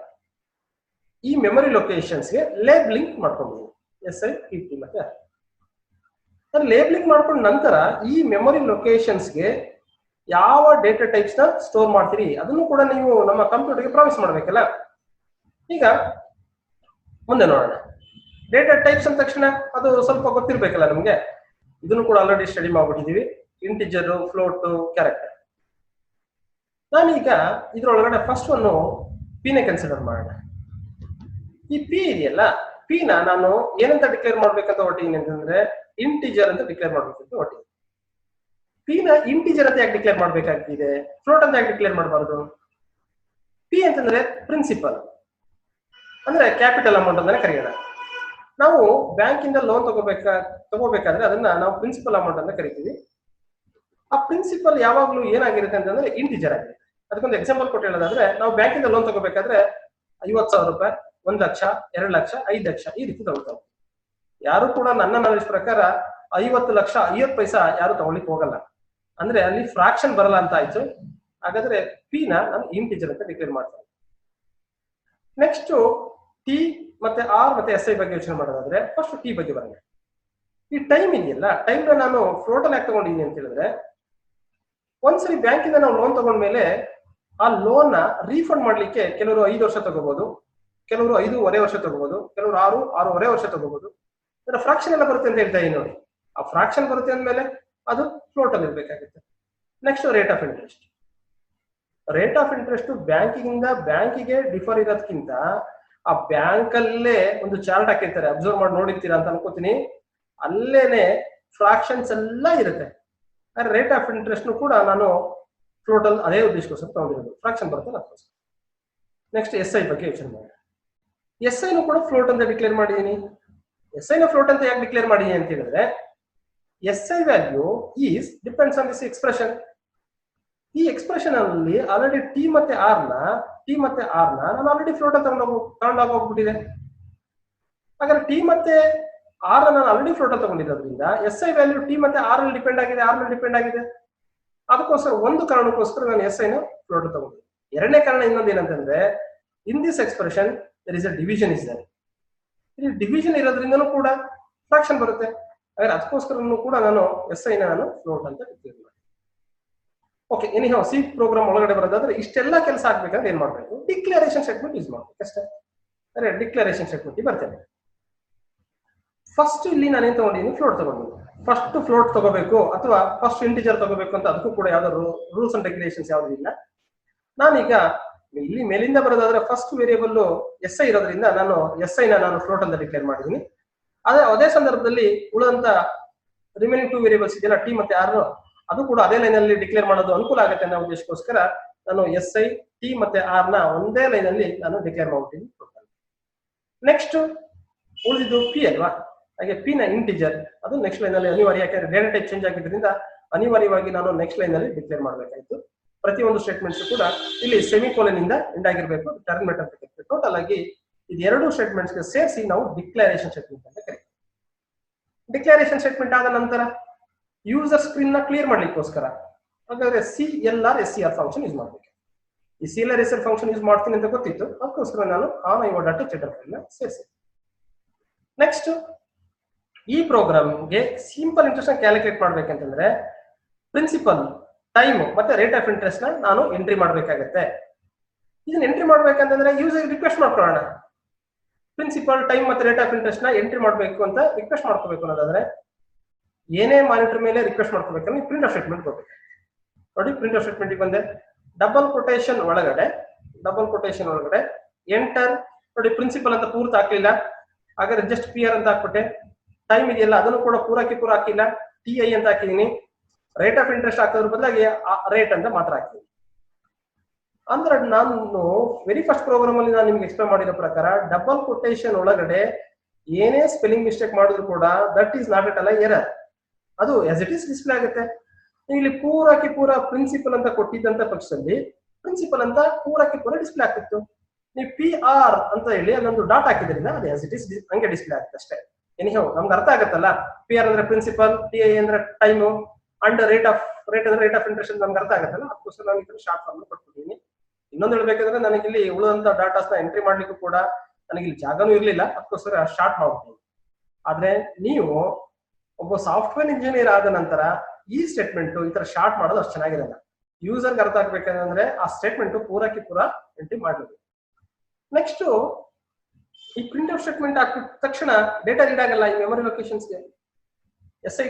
ಈ ಮೆಮೊರಿ ಲೊಕೇಶನ್ಸ್ಗೆ ಲೇಬ್ಲಿಂಗ್ ಮಾಡ್ಕೊಂಡಿದ್ದೀನಿ. ಎಸ್ ಐ ಪಿ ಟಿ ಮತ್ತೆ ಆರ್ ಲೇಬ್ಲಿಂಗ್ ಮಾಡ್ಕೊಂಡ ನಂತರ ಈ ಮೆಮೊರಿ ಲೊಕೇಶನ್ಸ್ಗೆ ಯಾವ ಡೇಟಾ ಟೈಪ್ಸ್ ನ ಸ್ಟೋರ್ ಮಾಡ್ತೀರಿ ಅದನ್ನು ಕೂಡ ನೀವು ನಮ್ಮ ಕಂಪ್ಯೂಟರ್ಗೆ ಪ್ರಾಮಿಸ್ ಮಾಡ್ಬೇಕಲ್ಲ. ಈಗ ಮುಂದೆ ನೋಡೋಣ. ಡೇಟಾ ಟೈಪ್ಸ್ ಅಂದ ತಕ್ಷಣ ಅದು ಸ್ವಲ್ಪ ಗೊತ್ತಿರ್ಬೇಕಲ್ಲ ನಮ್ಗೆ. ಇದನ್ನು ಕೂಡ ಆಲ್ರೆಡಿ ಸ್ಟಡಿ ಮಾಡ್ಬಿಟ್ಟಿದೀವಿ. Integer, float, character. ನಾನೀಗ ಇದ್ರೊಳಗಡೆ ಫಸ್ಟ್ ಒಂದು ಪಿನೇ ಕನ್ಸಿಡರ್ ಮಾಡೋಣ. ಈ ಪಿ ಇದೆಯಲ್ಲ, ಪಿನ ನಾನು ಏನಂತ ಡಿಕ್ಲೇರ್ ಮಾಡ್ಬೇಕಂತ ಹೊಟ್ಟಿದ್ದೀನಿ ಅಂತಂದ್ರೆ ಇಂಟಿಜರ್ ಅಂತ ಡಿಕ್ಲೇರ್ ಮಾಡ್ಬೇಕಂತ ಹೊಟ್ಟಿದ್ದೀನಿ. ಪಿನ ಇಂಟಿಜರ್ ಅಂತ ಯಾಕೆ ಡಿಕ್ಲೇರ್ ಮಾಡ್ಬೇಕಾಗಿದೆ, ಫ್ಲೋಟ್ ಅಂತ ಯಾಕೆ ಡಿಕ್ಲೇರ್ ಮಾಡಬಾರ್ದು? ಪಿ ಅಂತಂದ್ರೆ ಪ್ರಿನ್ಸಿಪಲ್, ಅಂದ್ರೆ ಕ್ಯಾಪಿಟಲ್ ಅಮೌಂಟ್ ಅಂತಾನೆ ಕರೆಯೋಣ. ನಾವು ಬ್ಯಾಂಕ್ ಇಂದ ಲೋನ್ ತಗೋಬೇಕಾದ್ರೆ ಅದನ್ನ ನಾವು ಪ್ರಿನ್ಸಿಪಲ್ ಅಮೌಂಟ್ ಅಂತ ಕರಿತೀವಿ. ಆ ಪ್ರಿನ್ಸಿಪಲ್ ಯಾವಾಗ್ಲೂ ಏನಾಗಿರುತ್ತೆ ಅಂತಂದ್ರೆ ಇಂಟಿಜರ್ ಆಗಿರುತ್ತೆ. ಅದಕ್ಕೊಂದು ಎಕ್ಸಾಂಪಲ್ ಕೊಟ್ಟು ಹೇಳೋದಾದ್ರೆ, ನಾವು ಬ್ಯಾಂಕ್ ಇಂದ ಲೋನ್ ತಗೋಬೇಕಾದ್ರೆ 50,000 ರೂಪಾಯಿ, 1 ಲಕ್ಷ, 2 ಲಕ್ಷ, 5 ಲಕ್ಷ ಈ ರೀತಿ ತಗೋತಾವೆ. ಯಾರು ಕೂಡ ನನ್ನ ನಾಲೆಜ್ ಪ್ರಕಾರ 50 ಲಕ್ಷ 50 ಪೈಸಾ ಯಾರು ತಗೊಳ್ಳಿಕ್ ಹೋಗಲ್ಲ. ಅಂದ್ರೆ ಅಲ್ಲಿ ಫ್ರಾಕ್ಷನ್ ಬರಲ್ಲ ಅಂತ ಆಯ್ತು. ಹಾಗಾದ್ರೆ ಪಿ ನ ನಾನು ಇಂಟಿಜರ್ ಅಂತ ಡಿಕ್ಲೇರ್ ಮಾಡ್ತೇನೆ. ನೆಕ್ಸ್ಟ್ ಟಿ ಮತ್ತೆ ಆರ್ ಮತ್ತೆ ಎಸ್ ಐ ಬಗ್ಗೆ ಯೋಚನೆ ಮಾಡೋದಾದ್ರೆ ಫಸ್ಟ್ ಟಿ ಬಗ್ಗೆ ಬರೋಣ. ಈ ಟೈಮ್ ಇದೆಯಲ್ಲ, ಟೈಮ್ ನಾನು ಫ್ಲೋಟಲ್ ಯಾಕೆ ತಗೊಂಡಿದ್ದೀನಿ ಅಂತ ಹೇಳಿದ್ರೆ ಒಂದ್ಸರಿ ಬ್ಯಾಂಕಿಂದ ನಾವು ಲೋನ್ ತಗೊಂಡ್ಮೇಲೆ ಆ ಲೋನ್ ನ ರೀಫಂಡ್ ಮಾಡ್ಲಿಕ್ಕೆ ಕೆಲವರು 5 ವರ್ಷ ತಗೋಬಹುದು, ಕೆಲವರು 5.5 ವರ್ಷ ತಗೋಬಹುದು, ಕೆಲವರು 6.5 ವರ್ಷ ತಗೋಬಹುದು. ಫ್ರಾಕ್ಷನ್ ಎಲ್ಲ ಬರುತ್ತೆ ಅಂತ ಹೇಳ್ತಾ ಇದೀನಿ ನೋಡಿ. ಆ ಫ್ರಾಕ್ಷನ್ ಬರುತ್ತೆ ಅಂದ್ಮೇಲೆ ಅದು ಫ್ಲೋಟ್ ಅಲ್ಲಿ ಇರ್ಬೇಕಾಗುತ್ತೆ. Next rate of interest. Rate of interest ಬ್ಯಾಂಕಿಂದ ಬ್ಯಾಂಕಿಗೆ ಡಿಫರ್ ಇರೋದಕ್ಕಿಂತ ಆ ಬ್ಯಾಂಕ್ ಅಲ್ಲೇ ಒಂದು ಚಾರ್ಟ್ ಹಾಕಿರ್ತಾರೆ, ಅಬ್ಸರ್ವ್ ಮಾಡಿ ನೋಡಿರ್ತೀರಾ ಅಂತ ಅನ್ಕೋತೀನಿ. ಅಲ್ಲೇನೆ ಫ್ರಾಕ್ಷನ್ಸ್ ಎಲ್ಲ ಇರುತ್ತೆ. ರೇಟ್ ಆಫ್ ಇಂಟ್ರೆಸ್ಟ್ ಕೂಡ ನಾನು ಫ್ಲೋಟ್ ಅಲ್ಲಿ ಅದೇ ಉದ್ದೇಶಕ್ಕೋಸ್ಕರ ತಗೊಂಡಿರೋದು, ಫ್ರಾಕ್ಷನ್ ಬರುತ್ತೆ ಅದಕ್ಕೋಸ್ಕರ. ನೆಕ್ಸ್ಟ್ SI ಬಗ್ಗೆ ಯೋಚನೆ ಮಾಡಿ. SI ನು ಕೂಡ ಫ್ಲೋಟ್ ಅಂತ ಡಿಕ್ಲೇರ್ ಮಾಡಿದೀನಿ. SI ನ ಫ್ಲೋಟ್ ಅಂತ ಯಾಕೆ ಡಿಕ್ಲೇರ್ ಮಾಡಿದೀನಿ ಅಂತ ಹೇಳಿದ್ರೆ, SI value is depends on this expression. ಈ ಎಕ್ಸ್ಪ್ರೆಷನ್ ಅಲ್ಲಿ ಆಲ್ರೆಡಿ ಟಿ ಮತ್ತೆ ಆರ್ ನ ನಾನು ಆಲ್ರೆಡಿ ಫ್ಲೋಟ್ ತಗೊಂಡೋಗ್ಬಿಟ್ಟಿದೆ. ಹಾಗಾದ್ರೆ ಟಿ ಮತ್ತೆ ಆರ್ ನಾನು ಆಲ್ರೆಡಿ ಫ್ಲೋಟ್ ತಗೊಂಡಿರೋದ್ರಿಂದ SI ವ್ಯಾಲ್ಯೂ ಟಿ ಮತ್ತೆ ಆರ್ ಅಲ್ಲಿ ಡಿಪೆಂಡ್ ಆಗಿದೆ, ಆರ್ ನಲ್ಲಿ ಡಿಪೆಂಡ್ ಆಗಿದೆ. ಅದಕ್ಕೋಸ್ಕರ ಒಂದು ಕಾರಣಕ್ಕೋಸ್ಕರ ನಾನು SI ನ ಫ್ಲೋಟ್ ತಗೊಂಡಿದ್ದೆ. ಎರಡನೇ ಕಾರಣ ಇನ್ನೊಂದು ಏನಂತಂದ್ರೆ, in this expression there is a division is there. ಇಲ್ಲಿ ಡಿವಿಷನ್ ಇರೋದ್ರಿಂದನೂ ಕೂಡ ಫ್ರಾಕ್ಷನ್ ಬರುತ್ತೆ. ಹಾಗಾದ್ರೆ ಅದಕ್ಕೋಸ್ಕರನೂ ಕೂಡ ನಾನು SI ನಾನು ಫ್ಲೋಟ್ ಅಂತ ಡಿಕ್ಲೇರ್ ಮಾಡಿ. ಓಕೆ, ಎನಿಹೌ ಸಿ ಪ್ರೋಗ್ರಾಮ್ ಒಳಗಡೆ ಬರೋದಾದ್ರೆ ಇಷ್ಟೆಲ್ಲ ಕೆಲಸ ಆಗ್ಬೇಕಂದ್ರೆ ಏನ್ ಮಾಡ್ಬೇಕು? ಡಿಕ್ಲರೇಷನ್ ಸ್ಟೇಟ್ಮೆಂಟ್ ಯೂಸ್ ಮಾಡ್ಬೇಕು ಅಷ್ಟೇ. ಅರೆ ಡಿಕ್ಲರೇಷನ್ ಸ್ಟೇಟ್ಮೆಂಟ್ ಬರ್ತೇನೆ. ಫಸ್ಟ್ ಇಲ್ಲಿ ನಾನೇನ್ ತಗೊಂಡಿದ್ದೀನಿ? ಫ್ಲೋಟ್ ತಗೊಂಡಿದ್ದೀನಿ. ಫಸ್ಟ್ ಫ್ಲೋಟ್ ತಗೋಬೇಕು ಅಥವಾ ಫಸ್ಟ್ ಇಂಟಿಜರ್ ತಗೋಬೇಕು ಅಂತ ಅದಕ್ಕೂ ಕೂಡ ಯಾವ್ದಾದ್ರು ರೂಲ್ಸ್ ಅಂಡ್ ರೆಗ್ಯುಲೇಷನ್ಸ್ ಯಾವ್ದು ಇಲ್ಲ. ನಾನೀಗ ಇಲ್ಲಿ ಮೇಲಿಂದ ಬರೋದಾದ್ರೆ ಫಸ್ಟ್ ವೇರಿಯೇಬಲ್ SI ಇರೋದ್ರಿಂದ ನಾನು SI ನಾನು ಫ್ಲೋಟ್ ಅಂತ ಡಿಕ್ಲೇರ್ ಮಾಡಿದ್ದೀನಿ. ಅದೇ ಸಂದರ್ಭದಲ್ಲಿ ಉಳಿದಂತ ರಿಮೈನಿಂಗ್ 2 ವೇರಿಯೇಬಲ್ಸ್ ಇದೆಯಲ್ಲ ಟಿ ಮತ್ತೆ ಆರ್, ಅದು ಕೂಡ ಅದೇ ಲೈನ್ ಅಲ್ಲಿ ಡಿಕ್ಲೇರ್ ಮಾಡೋದು ಅನುಕೂಲ ಆಗುತ್ತೆ ಅನ್ನೋ ಉದ್ದೇಶಕ್ಕೋಸ್ಕರ ನಾನು SI ಟಿ ಮತ್ತೆ ಆರ್ ನ ಒಂದೇ ಲೈನ್ ಅಲ್ಲಿ ನಾನು ಡಿಕ್ಲೇರ್ ಮಾಡ್ಬಿಟ್ಟಿದ್ದೀನಿ. ನೆಕ್ಸ್ಟ್ ಉಳಿದಿದ್ದು ಪಿ ಅಲ್ವಾ, ಹಾಗೆ ಪಿ ನ ಇಂಟಿಜರ್ ಅದು ನೆಕ್ಸ್ಟ್ ಲೈನ್ ಅಲ್ಲಿ ಅನಿವಾರ್ಯ, ಯಾಕಂದ್ರೆ ಡೇಟಾ ಟೈಪ್ ಚೇಂಜ್ ಆಗಿದ್ರಿಂದ ಅನಿವಾರ್ಯವಾಗಿ ನಾನು ನೆಕ್ಸ್ಟ್ ಲೈನ್ ಅಲ್ಲಿ ಡಿಕ್ಲೇರ್ ಮಾಡಬೇಕಾಯ್ತು. ಪ್ರತಿಯೊಂದು ಸ್ಟೇಟ್ಮೆಂಟ್ಸ್ ಕೂಡ ಇಲ್ಲಿ ಸೆಮಿಕೋಲನ್ ಇಂದ ಎಂಡ್ ಆಗಿರಬೇಕು, ಟರ್ಮಿನೇಟ್ ಅಂತ ಕರೀತೀವಿ. ಟೋಟಲ್ ಆಗಿ ಇದೆರಡು ಸ್ಟೇಟ್ಮೆಂಟ್ಸ್ ಗೆ ಸೇರಿಸಿ ನಾವು ಡಿಕ್ಲರೇಷನ್ ಸ್ಟೇಟ್ಮೆಂಟ್ ಅಂತ ಕರೀತೀವಿ. ಡಿಕ್ಲರೇಷನ್ ಸ್ಟೇಟ್ಮೆಂಟ್ ಆದ ನಂತರ ಯೂಸರ್ ಸ್ಕ್ರೀನ್ ನ ಕ್ಲಿಯರ್ ಮಾಡ್ಲಿಕ್ಕೋಸ್ಕರ ಹಾಗಾದ್ರೆ CLR SCR ಫಂಕ್ಷನ್ ಯೂಸ್ ಮಾಡ್ಬೇಕು. ಈ CLR SCR ಫಂಕ್ಷನ್ ಯೂಸ್ ಮಾಡ್ತೀನಿ ಅಂತ ಗೊತ್ತಿತ್ತು, ಅದಕ್ಕೋಸ್ಕರ ನಾನು ಆನ್ ಐವೋ ಡಾಟ್ ಚೆಟರ್ ಫೈಲ್ ನ ಸೇರಿಸಿ. ನೆಕ್ಸ್ಟ್ ಈ ಪ್ರೋಗ್ರಾಮ್ಗೆ ಸಿಂಪಲ್ ಇಂಟ್ರೆಸ್ಟ್ ನ ಕ್ಯಾಲ್ಕುಲೇಟ್ ಮಾಡ್ಬೇಕಂತಂದ್ರೆ ಪ್ರಿನ್ಸಿಪಲ್, ಟೈಮ್ ಮತ್ತೆ ರೇಟ್ ಆಫ್ ಇಂಟ್ರೆಸ್ಟ್ ನ ನಾನು ಎಂಟ್ರಿ ಮಾಡ್ಬೇಕಾಗತ್ತೆ. ಇದನ್ನ ಎಂಟ್ರಿ ಮಾಡ್ಬೇಕಂತಂದ್ರೆ ಯೂಸರ್ ರಿಕ್ವೆಸ್ಟ್ ಮಾಡ್ಕೊಳ್ಳೋಣ. ಪ್ರಿನ್ಸಿಪಲ್, ಟೈಮ್ ಮತ್ತೆ ರೇಟ್ ಆಫ್ ಇಂಟ್ರೆಸ್ಟ್ ನ ಎಂಟ್ರಿ ಮಾಡ್ಬೇಕು ಅಂತ ರಿಕ್ವೆಸ್ಟ್ ಮಾಡ್ಕೋಬೇಕು ಅನ್ನೋದಾದ್ರೆ ಏನೇ ಮಾನಿಟರ್ ಮೇಲೆ ರಿಕ್ವೆಸ್ಟ್ ಮಾಡ್ಕೋಬೇಕಂದ್ರೆ ಪ್ರಿಂಟ್ ಆಫ್ ಸ್ಟೇಟ್ಮೆಂಟ್ ಹೋಗ್ಬೇಕು. ನೋಡಿ, ಪ್ರಿಂಟ್ ಆಫ್ ಸ್ಟೇಟ್ಮೆಂಟ್ ಬಂದೆ ಡಬಲ್ ಕೊಟೇಶನ್ ಒಳಗಡೆ ಎಂಟರ್. ನೋಡಿ, ಪ್ರಿನ್ಸಿಪಲ್ ಅಂತ ಪೂರ್ತಿ ಹಾಕ್ಲಿಲ್ಲ, ಹಾಗಾದ್ರೆ ಜಸ್ಟ್ PR ಅಂತ ಹಾಕ್ಬಿಟ್ಟೆ. ಟೈಮ್ ಇದೆಯಲ್ಲ ಅದನ್ನು ಕೂಡ ಪೂರ ಹಾಕಿಲ್ಲ, TI ಅಂತ ಹಾಕಿದೀನಿ. ರೇಟ್ ಆಫ್ ಇಂಟ್ರೆಸ್ಟ್ ಹಾಕೋದ್ರ ಬದಲಾಗಿ ರೇಟ್ ಅಂತ ಮಾತ್ರ ಹಾಕಿದೀನಿ. ಅಂದ್ರೆ ನಾನು ವೆರಿ ಫಸ್ಟ್ ಪ್ರೋಗ್ರಾಮ್ ಅಲ್ಲಿ ನಾನು ನಿಮ್ಗೆ ಎಕ್ಸ್ಪ್ಲೇನ್ ಮಾಡಿರೋ ಪ್ರಕಾರ ಡಬಲ್ ಕೊಟೇಶನ್ ಒಳಗಡೆ ಏನೇ ಸ್ಪೆಲ್ಲಿಂಗ್ ಮಿಸ್ಟೇಕ್ ಮಾಡಿದ್ರು ಕೂಡ ದಟ್ ಈಸ್ ನಾಟ್ ಎಟ್ ಅಲ್ಲ ಎರರ್, ಅದು ಆಸ್ ಇಟ್ ಈಸ್ ಡಿಸ್ಪ್ಲೇ ಆಗುತ್ತೆ. ಇಲ್ಲಿ ಪೂರ ಪ್ರಿನ್ಸಿಪಲ್ ಅಂತ ಕೊಟ್ಟಿದ್ದಂತ ಪಕ್ಷದಲ್ಲಿ ಪ್ರಿನ್ಸಿಪಲ್ ಅಂತ ಪೂರ ಡಿಸ್ಪ್ಲೇ ಆಗ್ತಿತ್ತು. ನೀವು PR ಅಂತ ಹೇಳಿ ಅಲ್ಲೊಂದು ಡಾಟ್ ಹಾಕಿದ್ರಿಂದ ಅದು ಆಸ್ ಇಟ್ ಈಸ್ ಹಂಗೆ ಡಿಸ್ಪ್ಲೇ ಆಗುತ್ತೆ ಅಷ್ಟೇ. ಎನಿಹೌ ನಮ್ಗೆ ಅರ್ಥ ಆಗುತ್ತಲ್ಲ, PR ಅಂದ್ರೆ ಪ್ರಿನ್ಸಿಪಲ್, TI ಅಂದ್ರೆ ಟೈಮು, ಅಂಡ್ ರೇಟ್ ಅಂದ್ರೆ ರೇಟ್ ಆಫ್ ಇಂಟ್ರೆಸ್ಟ್ ನಮ್ಗೆ ಅರ್ಥ ಆಗುತ್ತಲ್ಲ, ಅದಕ್ಕೋಸ್ಕರ ನಾನು ಇದನ್ನು ಶಾರ್ಟ್ ಫಾರ್ಮ್ ಕೊಟ್ಬಿಟ್ಟಿದ್ದೀನಿ. ಇನ್ನೊಂದು ಹೇಳ್ಬೇಕಂದ್ರೆ ನನಗೆ ಇಲ್ಲಿ ಉಳಿದಂತ ಡಾಟಾಸ್ ನ ಎಂಟ್ರಿ ಮಾಡ್ಲಿಕ್ಕೂ ಕೂಡ ನನಗೆ ಇಲ್ಲಿ ಜಾಗನೂ ಇರ್ಲಿಲ್ಲ, ಅದಕ್ಕೋಸ್ಕರ ಶಾರ್ಟ್ ಮಾಡ್ಬಿಡ್ತೀನಿ. ಆದ್ರೆ ನೀವು ಒಬ್ಬ ಸಾಫ್ಟ್ವೇರ್ ಇಂಜಿನಿಯರ್ ಆದ ನಂತರ ಈ ಸ್ಟೇಟ್ಮೆಂಟ್ ಈ ತರ ಶಾರ್ಟ್ ಮಾಡೋದು ಅಷ್ಟು ಚೆನ್ನಾಗಿರಲ್ಲ. ಯೂಸರ್ಗೆ ಅರ್ಥ ಆಗ್ಬೇಕಂದ್ರೆ ಆ ಸ್ಟೇಟ್ಮೆಂಟ್ ಪೂರ ಎಂಟ್ರಿ ಮಾಡಬೇಕು. ನೆಕ್ಸ್ಟ್ ಈ ಪ್ರಿಂಟ್ ಆಫ್ ಸ್ಟೇಟ್ಮೆಂಟ್ ಹಾಕಿದ ತಕ್ಷಣ ಡೇಟಾ ರೀಡ್ ಆಗಲ್ಲ ಈ ಮೆಮೊರಿ ಲೊಕೇಶನ್ಸ್ಗೆ. SI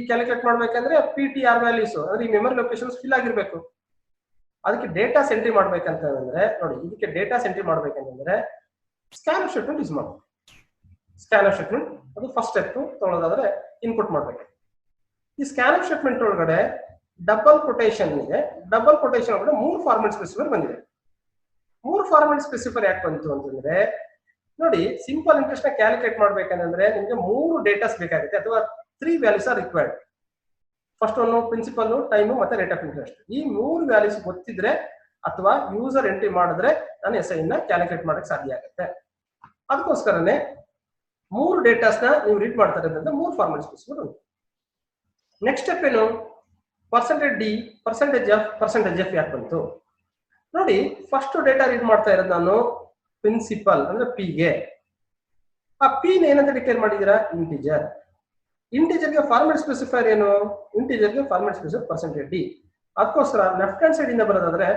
ಕ್ಯಾಲ್ಕುಲೇಟ್ ಮಾಡ್ಬೇಕಂದ್ರೆ PTR ವ್ಯಾಲ್ಯೂಸ್ ಅಂದ್ರೆ ಈ ಮೆಮೊರಿ ಲೊಕೇಶನ್ಸ್ ಫಿಲ್ ಆಗಿರ್ಬೇಕು. ಅದಕ್ಕೆ ಡೇಟಾಸ್ ಎಂಟ್ರಿ ಮಾಡ್ಬೇಕಂತಂದ್ರೆ ನೋಡಿ, ಇದಕ್ಕೆ ಡೇಟಾಸ್ ಎಂಟ್ರಿ ಮಾಡ್ಬೇಕಂತಂದ್ರೆ ಸ್ಕ್ಯಾನ್ ಆಫ್ ಸ್ಟೇಟ್ಮೆಂಟ್ ಯೂಸ್ ಮಾಡ್ಬೇಕು. ಸ್ಕ್ಯಾನ್ ಆಫ್ ಸ್ಟೇಟ್ಮೆಂಟ್ ಅದು ಫಸ್ಟ್ ಸ್ಟೆಪ್ ತಗೊಳ್ಳೋದಾದ್ರೆ ಇನ್ಪುಟ್ ಮಾಡ್ಬೇಕು. ಈ ಸ್ಕ್ಯಾನ್ ಆಫ್ ಸ್ಟೇಟ್ಮೆಂಟ್ ಒಳಗಡೆ ಡಬಲ್ ಕೊಟೇಶನ್ ಇದೆ. ಡಬಲ್ ಕೊಟೇಶನ್ ಒಳಗಡೆ 3 ಫಾರ್ಮೆಟ್ ಸ್ಪೆಸಿಫೈರ್ ಬಂದಿದೆ. 3 ಫಾರ್ಮೆಟ್ ಸ್ಪೆಸಿಫೈರ್ ಯಾಕೆ ಬಂತು ಅಂತಂದ್ರೆ ನೋಡಿ, ಸಿಂಪಲ್ ಇಂಟ್ರೆಸ್ಟ್ ನ ಕ್ಯಾಲ್ಕುಲೇಟ್ ಮಾಡ್ಬೇಕಂದ್ರೆ ನಿಮ್ಗೆ 3 ಡೇಟಾಸ್ ಬೇಕಾಗುತ್ತೆ ಅಥವಾ 3 ವ್ಯಾಲ್ಯೂಸ್ ಆರ್ ರಿಕ್ವೈರ್ಡ್. ಫಸ್ಟ್ ಒಂದು ಪ್ರಿನ್ಸಿಪಲ್, ಟೈಮ್ ಮತ್ತೆ ರೇಟ್ ಆಫ್ ಇಂಟ್ರೆಸ್ಟ್. ಈ 3 ವ್ಯಾಲ್ಯೂಸ್ ಗೊತ್ತಿದ್ರೆ ಅಥವಾ ಯೂಸರ್ ಎಂಟ್ರಿ ಮಾಡಿದ್ರೆ ನಾನು SI ನ ಕ್ಯಾಲ್ಕುಲೇಟ್ ಮಾಡಕ್ ಸಾಧ್ಯ ಆಗುತ್ತೆ. ಅದಕ್ಕೋಸ್ಕರನೇ 3 ಡೇಟಾಸ್ ನ ನೀವು ರೀಡ್ ಮಾಡ್ತಾರೆ ಅಂದ್ರೆ 3 ಫಾರ್ಮೆಟ್ ಸ್ಪೆಸಿಫೈರ್ ಉಂಟು. ನೆಕ್ಸ್ಟ್ ಸ್ಟೆಪ್ ಏನು? %D, %F ಯಾಕೆ ಬಂತು ನೋಡಿ. ಫಸ್ಟ್ ಡೇಟಾ ರೀಡ್ ಮಾಡ್ತಾ ಇರೋದು ನಾನು ಪ್ರಿನ್ಸಿಪಲ್ ಅಂದ್ರೆ P ಗೆ. ಆ P ನ ಏನಂತ ಡಿಕ್ಲೇರ್ ಮಾಡಿದೀರಾ? ಇಂಟಿಜರ್. ಇಂಟಿಜರ್ಗೆ ಫಾರ್ಮೆಟ್ ಸ್ಪೆಸಿಫೈರ್ ಏನು? ಇಂಟಿಜರ್ಗೆ ಫಾರ್ಮೆಟ್ ಸ್ಪೆಸಿಫೈರ್ %D. ಅದಕ್ಕೋಸ್ಕರ ಲೆಫ್ಟ್ ಹ್ಯಾಂಡ್ ಸೈಡ್ ಇಂದ ಬರೋದಾದ್ರೆ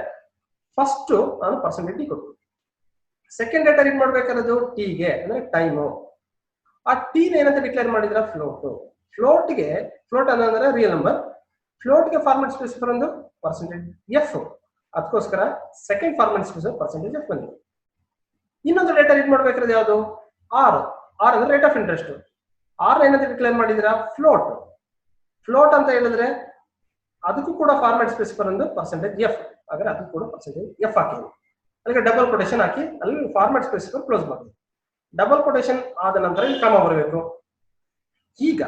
ಫಸ್ಟ್ ನಾನು ಪರ್ಸೆಂಟೇಜ್ ಟಿ ಕೊಟ್ಟು, ಸೆಕೆಂಡ್ ಡೇಟಾ ರೀಡ್ ಮಾಡ್ಬೇಕಾದ್ರೆ ಟಿಗೆ ಅಂದ್ರೆ ಟೈಮು, ಆ ಟಿನ ಏನಂತ ಡಿಕ್ಲೇರ್ ಮಾಡಿದ್ರ ಫ್ಲೋಟ್. ಫ್ಲೋಟ್ ಅಂದ್ರೆ ರಿಯಲ್ ನಂಬರ್, ಫ್ಲೋಟ್ಗೆ ಫಾರ್ಮೆಟ್ ಸ್ಪೆಸಿಫೈರ್ ಒಂದು ಪರ್ಸೆಂಟೇಜ್ ಎಫ್, ಅದಕ್ಕೋಸ್ಕರ second format specifier percentage F ಬಂದಿದೆ. ಇನ್ನೊಂದು ಡೇಟಾ ರೀಡ್ ಮಾಡ್ಬೇಕಾದ್ರೆ ಯಾವುದು ಆರ್ ಅಂದ್ರೆ ರೇಟ್ ಆಫ್ ಇಂಟ್ರೆಸ್ಟ್, ಆರ್ ಏನಂತ ಡಿಕ್ಲೇರ್ ಮಾಡಿದ್ರ ಫ್ಲೋಟ್ ಅಂತ ಹೇಳಿದ್ರೆ ಅದಕ್ಕೂ ಕೂಡ ಫಾರ್ಮೆಟ್ ಸ್ಪೆಸಿಫೈರ್ ಒಂದು ಪರ್ಸೆಂಟೇಜ್ ಎಫ್, ಹಾಗಾದ್ರೆ ಅದಕ್ಕೂ ಕೂಡ ಪರ್ಸೆಂಟೇಜ್ ಎಫ್ ಹಾಕಿದ್ವಿ. ಅಲ್ಲಿಗೆ ಡಬಲ್ ಕೊಟೇಶನ್ ಹಾಕಿ ಅಲ್ಲಿ ಫಾರ್ಮೆಟ್ ಸ್ಪೆಸಿಫೈರ್ ಕ್ಲೋಸ್ ಮಾಡಿ. ಡಬಲ್ ಕೊಟೇಶನ್ ಆದ ನಂತರ ಇಲ್ಲಿ ಕಾಮ ಬರಬೇಕು. ಈಗ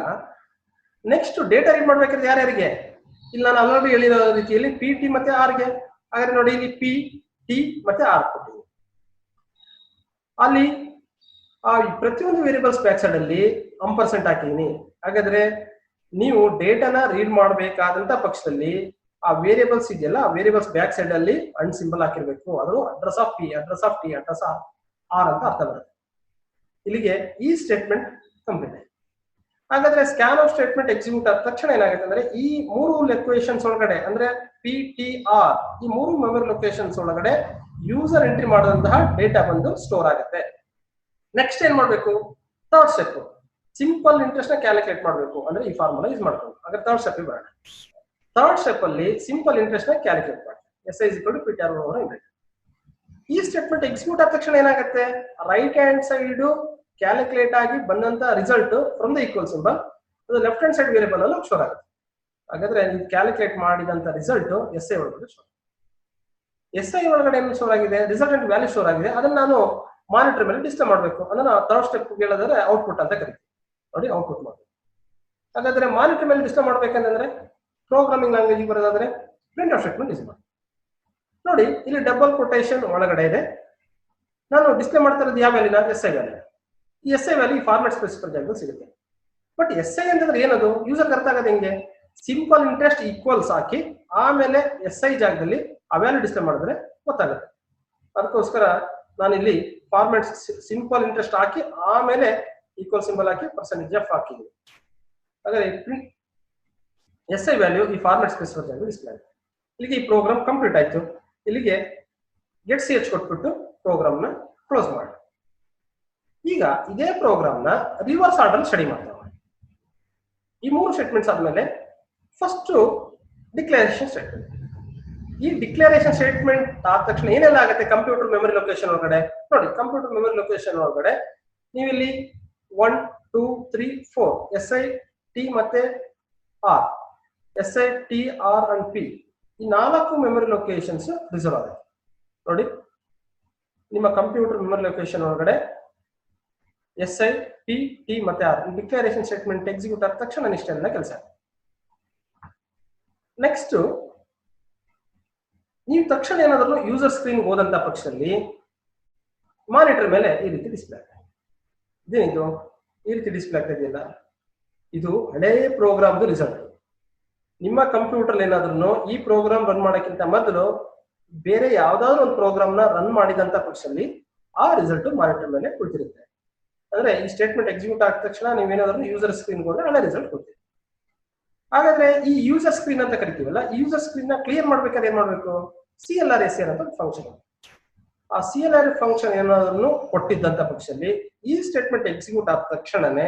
ನೆಕ್ಸ್ಟ್ ಡೇಟಾ ರೀಡ್ ಮಾಡ್ಬೇಕಾದ್ರೆ ಯಾರ್ಯಾರಿಗೆ, ಇಲ್ಲಿ ನಾನು ಆಲ್ರೆಡಿ ಹೇಳಿರೋ ರೀತಿಯಲ್ಲಿ ಪಿ ಟಿ ಮತ್ತೆ ಆರ್ಗೆ, ಹಾಗಾದ್ರೆ ನೋಡಿ ಇಲ್ಲಿ ಪಿ ಟಿ ಮತ್ತೆ ಆರ್ ಕೊಟ್ಟಿದ್ದೀನಿ. ಅಲ್ಲಿ ಆ ಪ್ರತಿಯೊಂದು ವೇರಿಯಬಲ್ಸ್ ಬ್ಯಾಕ್ ಸೈಡ್ ಅಲ್ಲಿ % ಹಾಕಿದೀನಿ. ಹಾಗಾದ್ರೆ ನೀವು ಡೇಟಾನ ರೀಡ್ ಮಾಡಬೇಕಾದಂತ ಪಕ್ಷದಲ್ಲಿ ಆ ವೇರಿಯಬಲ್ಸ್ ಇದೆಯಲ್ಲ, ಆ ವೇರಿಯಬಲ್ಸ್ ಬ್ಯಾಕ್ ಸೈಡ್ ಅಲ್ಲಿ ಅಂಡ್ ಸಿಂಬಲ್ ಹಾಕಿರ್ಬೇಕು. ಅದು address of P, address of T, address of R ಅಂತ ಅರ್ಥ ಬರುತ್ತೆ. ಇಲ್ಲಿಗೆ ಈ ಸ್ಟೇಟ್ಮೆಂಟ್ ಕಂಪ್ಲೀಟ್ ಆಯ್ತು. ಹಾಗಾದ್ರೆ ಸ್ಕ್ಯಾನ್ ಆಫ್ ಸ್ಟೇಟ್ಮೆಂಟ್ ಎಕ್ಸಿಕ್ಯೂಟ್ ಆದ ತಕ್ಷಣ ಏನಾಗುತ್ತೆ ಅಂದ್ರೆ ಈ 3 ಲೊಕೇಶನ್ಸ್ ಒಳಗಡೆ ಅಂದ್ರೆ ಪಿ ಟಿ ಆರ್ ಈ 3 ಮೆಮೊರಿ ಲೊಕೇಶನ್ಸ್ ಒಳಗಡೆ ಯೂಸರ್ ಎಂಟ್ರಿ ಮಾಡಿದಂತಹ ಡೇಟಾ ಬಂದು ಸ್ಟೋರ್ ಆಗುತ್ತೆ. ನೆಕ್ಸ್ಟ್ ಏನ್ ಮಾಡ್ಬೇಕು, ಥರ್ಡ್ ಸ್ಟೆಪ್ ಸಿಂಪಲ್ ಇಂಟ್ರೆಸ್ಟ್ ನ ಕ್ಯಾಲ್ಕುಲೇಟ್ ಮಾಡಬೇಕು. ಅಂದ್ರೆ ಈ ಫಾರ್ಮುಲಾ ಯೂಸ್ ಮಾಡ್ಕೊಂಡು ಹಾಗಾದ್ರೆ ಥರ್ಡ್ ಸ್ಟೆಪ್ ಬೇಡ. ಥರ್ಡ್ ಸ್ಟೆಪ್ ಅಲ್ಲಿ ಸಿಂಪಲ್ ಇಂಟ್ರೆಸ್ಟ್ ನ ಕ್ಯಾಲ್ಕುಲೇಟ್ ಮಾಡಿ SI = PTR/100. ಈ ಸ್ಟೇಟ್ಮೆಂಟ್ ಎಕ್ಸಿಕ್ಯೂಟ್ ಆದ ತಕ್ಷಣ ಏನಾಗುತ್ತೆ, ರೈಟ್ ಹ್ಯಾಂಡ್ ಸೈಡ್ ಕ್ಯಾಲ್ಕುಲೇಟ್ ಆಗಿ ಬಂದಂತ result from the equal symbol ಅದು ಲೆಫ್ಟ್ ಹ್ಯಾಂಡ್ ಸೈಡ್ ವೇರಿಯಬಲ್ ಅಲ್ಲಿ ಶೋರ್ ಆಗುತ್ತೆ. ಹಾಗಾದ್ರೆ ನೀವು ಕ್ಯಾಲ್ಕುಲೇಟ್ ಮಾಡಿದಂತ ರಿಸಲ್ಟ್ SI ಒಳಗಡೆ ಶೋರ್. SI ಒಳಗಡೆ ಏನು ಶೋರ್ ಆಗಿದೆ, ರಿಸಲ್ಟೆಂಟ್ ವ್ಯಾಲ್ಯೂ ಶೋರ್ ಆಗಿದೆ. ಅದನ್ನ ನಾನು ಮಾನಿಟರ್ ಮೇಲೆ ಡಿಸ್ಪ್ಲೇ ಮಾಡಬೇಕು. ಅದನ್ನ ಥರ್ಡ್ ಸ್ಟೆಪ್ ಹೇಳಿದ್ರೆ ಔಟ್ಪುಟ್ ಅಂತ ಕರಿತೀವಿ. ನೋಡಿ ಔಟ್ಪುಟ್ ಮಾಡಬೇಕು. ಹಾಗಾದ್ರೆ ಮಾನಿಟರ್ ಮೇಲೆ ಡಿಸ್ಪ್ಲೇ ಮಾಡ್ಬೇಕಂತಂದ್ರೆ ಪ್ರೋಗ್ರಾಮಿಂಗ್ ಲ್ಯಾಂಗ್ವೇಜ್ ಬರೋದಾದ್ರೆ ಪ್ರಿಂಟ್ ಆಫ್ ಸ್ಟೇಟ್ಮೆಂಟ್ ಯೂಸ್ ಮಾಡಿ. ನೋಡಿ ಇಲ್ಲಿ ಡಬಲ್ ಕೊಟೇಶನ್ ಒಳಗಡೆ ಇದೆ. ನಾನು ಡಿಸ್ಪ್ಲೇ ಮಾಡ್ತಾ ಇರೋದು ಯಾವ ವ್ಯಾಲ್ಯೂನ, SI ವ್ಯಾಲ್ಯೂ. ಈ SI ವ್ಯಾಲ್ಯೂ ಫಾರ್ಮೆಟ್ ಸ್ಪೆಸಿಫೈರ್ ಜಾಗದಲ್ಲಿ ಸಿಗುತ್ತೆ. ಬಟ್ SI ಅಂತಂದ್ರೆ ಏನದು, ಯೂಸರ್ ಅರ್ಥ ಆಗೋದು ಹೆಂಗೆ, ಸಿಂಪಲ್ ಇಂಟ್ರೆಸ್ಟ್ ಈಕ್ವಲ್ಸ್ ಹಾಕಿ ಆಮೇಲೆ SI ಜಾಗದಲ್ಲಿ ಆ ವ್ಯಾಲ್ಯೂ ಡಿಸ್ಪ್ಲೇ ಮಾಡಿದ್ರೆ ಗೊತ್ತಾಗುತ್ತೆ. ಅದಕ್ಕೋಸ್ಕರ ನಾನು ಇಲ್ಲಿ ಫಾರ್ಮೆಟ್ ಸಿಂಪಲ್ ಇಂಟ್ರೆಸ್ಟ್ ಹಾಕಿ ಆಮೇಲೆ ಈಕ್ವಲ್ ಸಿಂಬಲ್ ಹಾಕಿ ಪರ್ಸೆಂಟೇಜ್ ಎಫ್ ಹಾಕಿದ್ದೀನಿ. ಹಾಗಾದ್ರೆ SI ವ್ಯಾಲ್ಯೂ ಈ ಫಾರ್ಮೆಟ್ ಸ್ಪೆಸಿಫೈರ್ ಜಾಗದಲ್ಲಿ ಡಿಸ್ಪ್ಲೇ ಆಗುತ್ತೆ. ಇಲ್ಲಿಗೆ ಈ ಪ್ರೋಗ್ರಾಮ್ ಕಂಪ್ಲೀಟ್ ಆಯ್ತು. ಇಲ್ಲಿಗೆ ಗೆಟ್ CH ಕೊಟ್ಬಿಟ್ಟು ಪ್ರೋಗ್ರಾಮ್ ನ ಕ್ಲೋಸ್ ಮಾಡಿ. ಈಗ ಇದೇ ಪ್ರೋಗ್ರಾಮ್ ನ ರಿವರ್ಸ್ ಆರ್ಡರ್ ಸ್ಟಡಿ ಮಾಡ್ತಾರೆ. ಈ 3 ಸ್ಟೇಟ್ಮೆಂಟ್ಸ್ ಆದ್ಮೇಲೆ ಫಸ್ಟ್ ಡಿಕ್ಲರೇಷನ್ ಸ್ಟೇಟ್ಮೆಂಟ್. ಈ ಡಿಕ್ಲರೇಷನ್ ಸ್ಟೇಟ್ಮೆಂಟ್ ಆದ ತಕ್ಷಣ ಏನೆಲ್ಲ ಆಗುತ್ತೆ ಕಂಪ್ಯೂಟರ್ ಮೆಮೊರಿ ಲೊಕೇಶನ್ ಒಳಗಡೆ. ನೋಡಿ ಕಂಪ್ಯೂಟರ್ ಮೆಮೊರಿ ಲೊಕೇಶನ್ ಒಳಗಡೆ ನೀವು ಇಲ್ಲಿ 1 2 3 4 SI T ಮತ್ತೆ R, SI T R and P ಈ 4 ಮೆಮೊರಿ ಲೊಕೇಶನ್ಸ್ ರಿಸರ್ವ್ ಆಗುತ್ತೆ. ನೋಡಿ ನಿಮ್ಮ ಕಂಪ್ಯೂಟರ್ ಮೆಮೊರಿ ಲೊಕೇಶನ್ ಒಳಗಡೆ SI P T ಮತ್ತೆ R ಡಿಕ್ಲರೇಷನ್ ಸ್ಟೇಟ್ಮೆಂಟ್ ಎಕ್ಸಿಕ್ಯೂಟ್ ಆದ ತಕ್ಷಣ ಇಷ್ಟೆಲ್ಲ ಕೆಲಸ. ನೆಕ್ಸ್ಟ್ ನೀವು ತಕ್ಷಣ ಏನಾದರೂ ಯೂಸರ್ ಸ್ಕ್ರೀನ್ ಹೋದಂತ ಪಕ್ಷದಲ್ಲಿ ಮಾನಿಟರ್ ಮೇಲೆ ಈ ರೀತಿ ಡಿಸ್ಪ್ಲೇ ಆಗ್ತದೆ. ಇದೇನಿದು ಈ ರೀತಿ ಡಿಸ್ಪ್ಲೇ ಆಗ್ತಾ ಇದೆಯಲ್ಲ, ಇದು ಹಳೇ ಪ್ರೋಗ್ರಾಮ್ದು ರಿಸಲ್ಟ್. ನಿಮ್ಮ ಕಂಪ್ಯೂಟರ್ ಏನಾದ್ರೂ ಈ ಪ್ರೋಗ್ರಾಮ್ ರನ್ ಮಾಡೋಕ್ಕಿಂತ ಮೊದಲು ಬೇರೆ ಯಾವ್ದಾದ್ರು ಒಂದು ಪ್ರೋಗ್ರಾಮ್ ನ ರನ್ ಮಾಡಿದಂತ ಪಕ್ಷದಲ್ಲಿ ಆ ರಿಸಲ್ಟ್ ಮಾನಿಟರ್ ಮೇಲೆ ಕುಳಿತಿರುತ್ತೆ. ಅಂದ್ರೆ ಈ ಸ್ಟೇಟ್ಮೆಂಟ್ ಎಕ್ಸಿಕ್ಯೂಟ್ ಆದ ತಕ್ಷಣ ನೀವೇನಾದ್ರೂ ಯೂಸರ್ ಸ್ಕ್ರೀನ್ ಹೋದ್ರೆ ಹಳೆ ರಿಸಲ್ಟ್ ಕೊಡ್ತೀವಿ. ಹಾಗಾದ್ರೆ ಈ ಯೂಸರ್ ಸ್ಕ್ರೀನ್ ಅಂತ ಕರಿತೀವಲ್ಲ, ಈ ಯೂಸರ್ ಸ್ಕ್ರೀನ್ ನ ಕ್ಲಿಯರ್ ಮಾಡ್ಬೇಕಾದ್ರೆ ಏನ್ ಮಾಡ್ಬೇಕು, CLR/SR ಅಂತ ಫಂಕ್ಷನ್. ಆ CLR ಫಂಕ್ಷನ್ ಏನಾದ್ರೂ ಕೊಟ್ಟಿದ್ದಂತ ಪಕ್ಷದಲ್ಲಿ ಈ ಸ್ಟೇಟ್ಮೆಂಟ್ ಎಕ್ಸಿಕ್ಯೂಟ್ ಆದ ತಕ್ಷಣನೇ